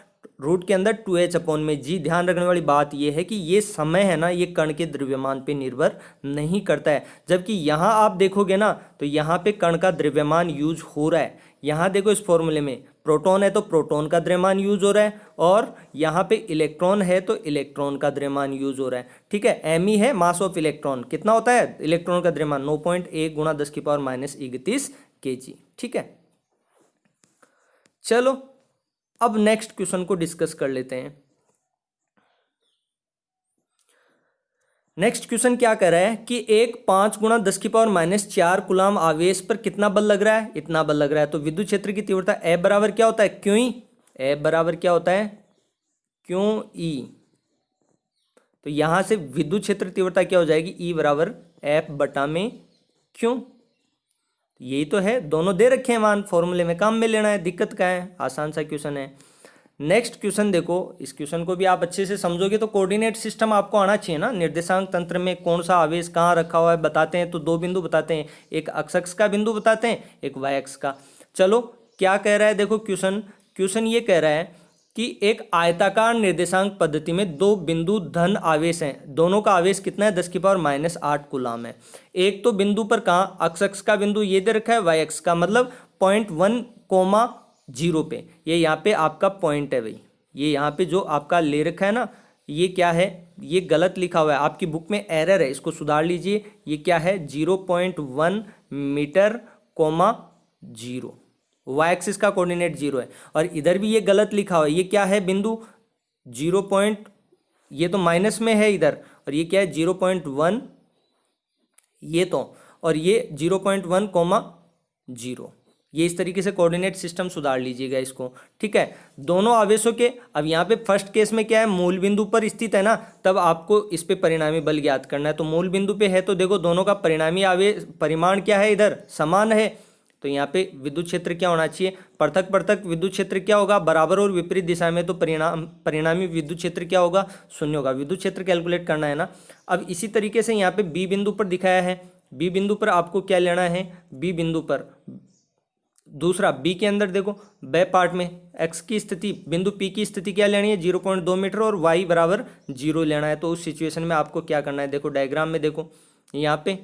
√ के अंदर 2h अपॉन में जी। ध्यान रखने वाली बात यह है कि ये समय है ना, ये कण के द्रव्यमान पे निर्भर नहीं करता है। जबकि यहाँ आप देखोगे ना तो यहाँ पे कण का द्रव्यमान यूज हो रहा है। यहाँ देखो इस फॉर्मूले में प्रोटॉन है तो प्रोटॉन का द्रव्यमान यूज हो रहा है, और यहाँ पे इलेक्ट्रॉन है तो इलेक्ट्रॉन का द्रव्यमान यूज हो रहा है। ठीक है, m है मास ऑफ इलेक्ट्रॉन, कितना होता है इलेक्ट्रॉन का द्रव्यमान 9.1 गुणा 10 की पावर -31 kg। ठीक है, चलो अब नेक्स्ट क्वेश्चन को डिस्कस कर लेते हैं। नेक्स्ट क्वेश्चन क्या कह रहा है कि एक 5 गुणा 10 की पावर -4 कूलाम आवेश पर कितना बल लग रहा है, इतना बल लग रहा है। तो विद्युत क्षेत्र की तीव्रता F बराबर क्या होता है, क्यू ई। F बराबर क्या होता है, क्यू ई। तो यहां से विद्युत क्षेत्र तीव्रता क्या हो जाएगी, E बराबर F बटा में क्यू। यही तो है, दोनों दे रखे हैं मान, फॉर्मूले में काम में लेना है, दिक्कत क्या है, आसान सा क्वेश्चन है। नेक्स्ट क्वेश्चन देखो, इस क्वेश्चन को भी आप अच्छे से समझोगे तो कोऑर्डिनेट सिस्टम आपको आना चाहिए ना। निर्देशांक तंत्र में कौन सा आवेश कहाँ रखा हुआ है बताते हैं तो 2 बिंदु बताते हैं, एक x अक्ष का बिंदु बताते हैं, एक y अक्ष का। चलो क्या कह रहा है देखो, क्वेश्चन ये कह रहा है कि एक आयताकार निर्देशांक पद्धति में 2 बिंदु धन आवेश हैं, दोनों का आवेश कितना है 10 की पावर -8 कूलाम है। एक तो बिंदु पर कहाँ, x अक्ष का बिंदु ये दे रखा है, y अक्ष का मतलब 0.1, पे, ये यहाँ पे आपका पॉइंट है भाई, ये यहाँ पे जो आपका ले रखा है ना, ये क्या है, ये गलत लिखा हुआ है, आपकी बुक में एरर है, इसको सुधार लीजिए। ये क्या है 0.1 मीटर, 0, y एक्सिस का कोऑर्डिनेट 0 है, और इधर भी ये गलत लिखा हुआ है, ये क्या है बिंदु 0. ये तो माइनस में है इधर, और ये क्या है 0.1, ये तो, और ये 0.1, 0। ये इस तरीके से कोऑर्डिनेट सिस्टम सुधार लीजिएगा इसको। ठीक है, दोनों आवेशों के, अब यहाँ पे फर्स्ट केस में क्या है, मूल बिंदु पर स्थित है ना, तब आपको इस पे परिणामी बल ज्ञात करना है। तो मूल बिंदु पे है तो देखो दोनों का परिणामी आवेश परिमाण क्या है, इधर समान है, तो यहाँ पे विद्युत क्षेत्र क्या होना चाहिए, पृथक पृथक विद्युत क्षेत्र क्या होगा, बराबर और विपरीत दिशा में तो परिणामी विद्युत क्षेत्र क्या होगा, 0 होगा। विद्युत क्षेत्र कैलकुलेट करना है ना। अब इसी तरीके से यहाँ पे बी बिंदु पर दिखाया है, बी बिंदु पर आपको क्या लेना है, बी बिंदु पर दूसरा बी के अंदर देखो बे पार्ट में एक्स की स्थिति, बिंदु पी की स्थिति क्या लेनी है 0.2 मीटर, और वाई बराबर 0 लेना है। तो उस सिचुएशन में आपको क्या करना है, देखो डायग्राम में देखो, यहाँ पे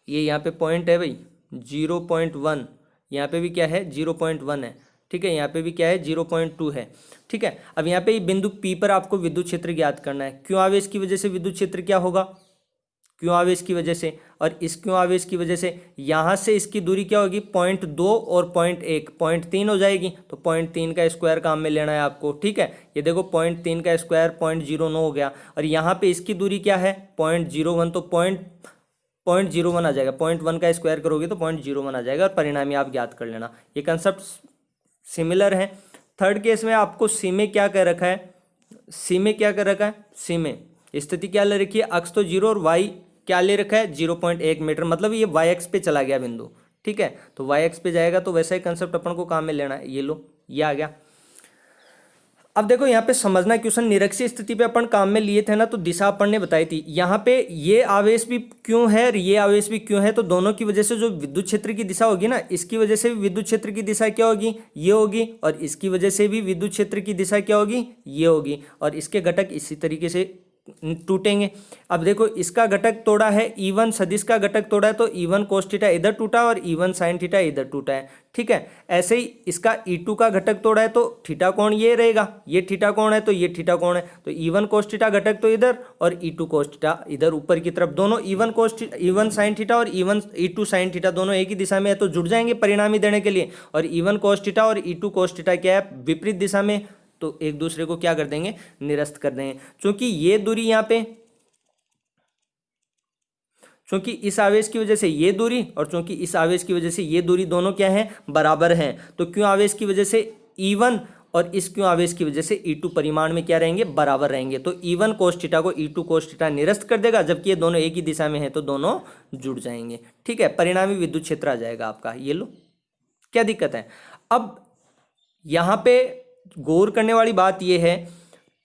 ये यहाँ पे पॉइंट है भाई 0.1, यहाँ पे भी क्या है 0.1 है। ठीक है, यहाँ पे भी क्या है 0.2 है। ठीक है, अब यहाँ पे बिंदु पी पर आपको विद्युत क्षेत्र ज्ञात करना है। क्यों आवेश की वजह से विद्युत क्षेत्र क्या होगा, क्यों आवेश की वजह से, और इस क्यों आवेश की वजह से यहाँ से इसकी दूरी क्या होगी 0.2 और 0.1, 0.3 हो जाएगी। तो 0.3 का स्क्वायर काम में लेना है आपको। ठीक है, ये देखो 0.3 का स्क्वायर 0.09 हो गया, और यहाँ पे इसकी दूरी क्या है 0.01, तो 0.01 आ जाएगा। 0.1 का स्क्वायर करोगे तो 0.01 आ जाएगा, और परिणामी आप ज्ञात कर लेना। ये कंसेप्ट सिमिलर है। थर्ड केस में आपको सी में क्या कह रखा है, सी में क्या कर रखा है, सी में स्थिति क्या ले रखी है, अक्ष तो 0 और वाई क्या ले रखा है 0.1 मीटर, मतलब ये वाई एक्स पे चला गया बिंदु। ठीक है, तो वाई एक्स पे जाएगा तो वैसा ही कंसेप्ट अपन को काम में लेना है। ये लो, ये आ गया। अब देखो यहाँ पे समझना, क्वेश्चन निरक्षीय स्थिति पे अपन काम में लिए थे ना, तो दिशा अपन ने बताई थी। यहाँ पे ये आवेश भी क्यों है और ये आवेश भी क्यों है, तो दोनों की वजह से जो विद्युत क्षेत्र की दिशा होगी ना, इसकी वजह से भी विद्युत क्षेत्र की दिशा क्या होगी, ये होगी, और इसकी वजह से भी विद्युत क्षेत्र की दिशा क्या होगी, ये होगी, और इसके घटक इसी तरीके से टूटेंगे। अब देखो इसका घटक तोड़ा है, E1 सदिश का घटक तोड़ा है, तो E1 cos थीटा इधर टूटा और E1 sin थीटा इधर टूटा है। ठीक है, ऐसे ही इसका E2 का घटक तोड़ा है, तो थीटा कोण ये रहेगा, ये थीटा कोण है, तो ये थीटा कोण है, तो E1 cos थीटा घटक तो इधर और E2 cos थीटा इधर ऊपर की तरफ, दोनों E1 sin थीटा और E2 sin थीटा दोनों एक ही दिशा में है, तो जुड़ जाएंगे परिणामी देने के लिए। और E1 cos थीटा और E2 cos थीटा क्या है, विपरीत दिशा में, तो एक दूसरे को क्या कर देंगे, निरस्त कर देंगे। क्योंकि ये दूरी यहाँ पे, क्योंकि इस आवेश की वजह से ये दूरी और क्योंकि इस आवेश की वजह से ये दूरी दोनों क्या है, बराबर हैं, तो क्यों आवेश की वजह से E1 और इस क्यों आवेश की वजह से E2 परिमाण में क्या रहेंगे, बराबर रहेंगे, तो E1 cos थीटा को E2 cos थीटा निरस्त कर देगा, जबकि ये दोनों एक ही दिशा में है तो दोनों जुड़ जाएंगे। ठीक है, परिणामी विद्युत क्षेत्र आ जाएगा आपका। ये लो, क्या दिक्कत है। अब यहाँ पे गौर करने वाली बात यह है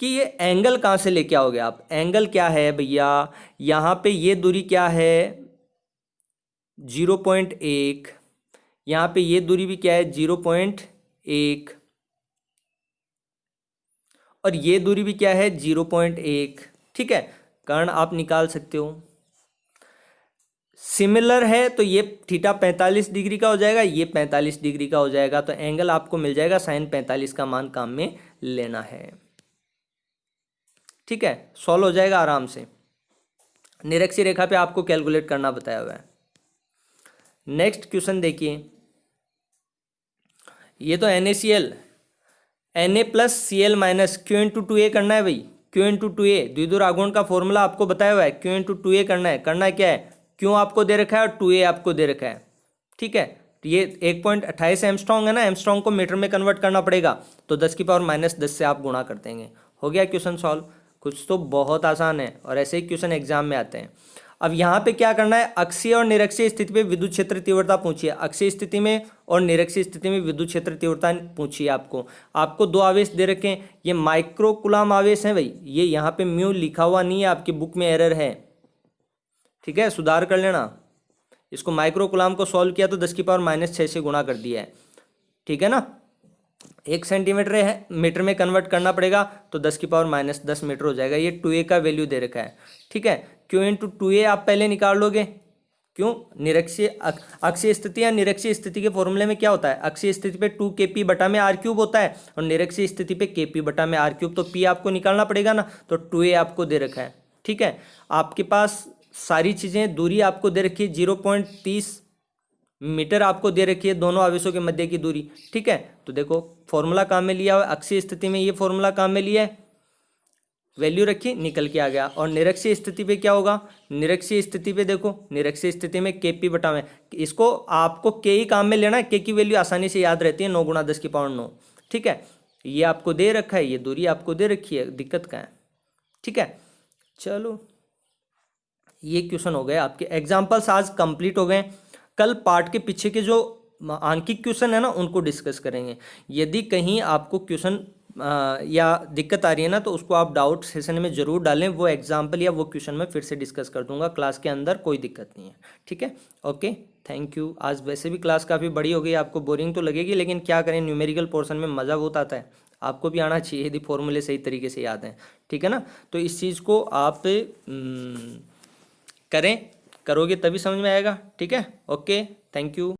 कि ये एंगल कहाँ से लेके आओगे आप, एंगल क्या है भैया, यहाँ पे ये दूरी क्या है 0.1, यहाँ पे ये दूरी भी क्या है 0.1, और ये दूरी भी क्या है 0.1। ठीक है, कर्ण आप निकाल सकते हो, सिमिलर है, तो ये थीटा 45 डिग्री का हो जाएगा, ये 45 डिग्री का हो जाएगा, तो एंगल आपको मिल जाएगा sin 45 का मान काम में लेना है। ठीक है, सॉल्व हो जाएगा आराम से। निरक्षीय रेखा पे आपको कैलकुलेट करना बताया हुआ है। नेक्स्ट क्वेश्चन देखिए, ये तो NaCl Na plus Cl minus Q into 2A करना है भाई, Q इंटू 2A द्विध्रुव आघूर्ण का फॉर्मूला आपको बताया हुआ है, Q इंटू 2A करना है। करना क्या है, Q आपको दे रखा है और 2A आपको दे रखा है। ठीक है, ये 1.28 एमस्ट्रॉन्ग है ना, एमस्ट्रॉन्ग को मीटर में कन्वर्ट करना पड़ेगा, तो 10 की पावर -10 से आप गुणा कर देंगे। हो गया क्वेश्चन सॉल्व। कुछ तो बहुत आसान है और ऐसे ही क्वेश्चन एग्जाम में आते हैं। अब यहाँ पे क्या करना है, अक्षीय और निरक्षीय स्थिति पे विद्युत क्षेत्र तीव्रता पूछिए। अक्षीय स्थिति में और निरक्षीय स्थिति में विद्युत क्षेत्र तीव्रता पूछिए आपको दो आवेश दे रखे हैं, ये माइक्रो कूलम आवेश है भाई, ये यहाँ पे म्यू लिखा हुआ नहीं है, आपकी बुक में एरर है। ठीक है, सुधार कर लेना। इसको माइक्रो कूलम को सॉल्व किया तो 10 की पावर -6 से गुणा कर दिया है। ठीक है ना, 1 सेंटीमीटर है, मीटर में कन्वर्ट करना पड़ेगा, तो 10 की पावर -10 मीटर हो जाएगा। ये 2A का वैल्यू दे रखा है। ठीक है, Q इंटू 2A आप पहले निकाल लोगे। क्यों, निरक्षीय अक्षीय स्थिति या निरक्षीय स्थिति के फॉर्मूले में क्या होता है, अक्षीय स्थिति पे 2kp बटा में r³ होता है और निरक्षीय स्थिति पे kp बटा में r³, तो p आपको निकालना पड़ेगा ना, तो 2A आपको दे रखा है। ठीक है, आपके पास सारी चीज़ें, दूरी आपको दे रखी है 0.30 मीटर आपको दे रखी है, दोनों आवेशों के मध्य की दूरी। ठीक है, तो देखो फॉर्मूला काम में लिया हुआ, अक्षीय स्थिति में ये फॉर्मूला काम में लिया है, वैल्यू रखी, निकल के आ गया। और निरक्षीय स्थिति पे क्या होगा, निरक्षीय स्थिति पे देखो, निरक्षीय स्थिति में kp बटा में, इसको आपको k ही काम में लेना है, k की वैल्यू आसानी से याद रहती है, 9 × 10 की पावर 9। ठीक है, ये आपको दे रखा है, ये दूरी आपको दे रखी है, दिक्कत क्या है। ठीक है, चलो ये क्वेश्चन हो गए आपके, एग्जाम्पल्स आज कंप्लीट हो गए। कल पार्ट के पीछे के जो आंकिक क्वेश्चन है ना, उनको डिस्कस करेंगे। यदि कहीं आपको क्वेश्चन या दिक्कत आ रही है ना, तो उसको आप डाउट सेशन में जरूर डालें, वो एग्जाम्पल या वो क्वेश्चन मैं फिर से डिस्कस कर दूंगा क्लास के अंदर, कोई दिक्कत नहीं है। ठीक है, ओके, थैंक यू। आज वैसे भी क्लास काफ़ी बड़ी हो गई, आपको बोरिंग तो लगेगी, लेकिन क्या करें, न्यूमेरिकल पोर्शन में मज़ा बहुत आता है, आपको भी आना चाहिए यदि फॉर्मूले सही तरीके से याद हैं। ठीक है ना, तो इस चीज़ को आप करोगे तभी समझ में आएगा। ठीक है, ओके, थैंक यू।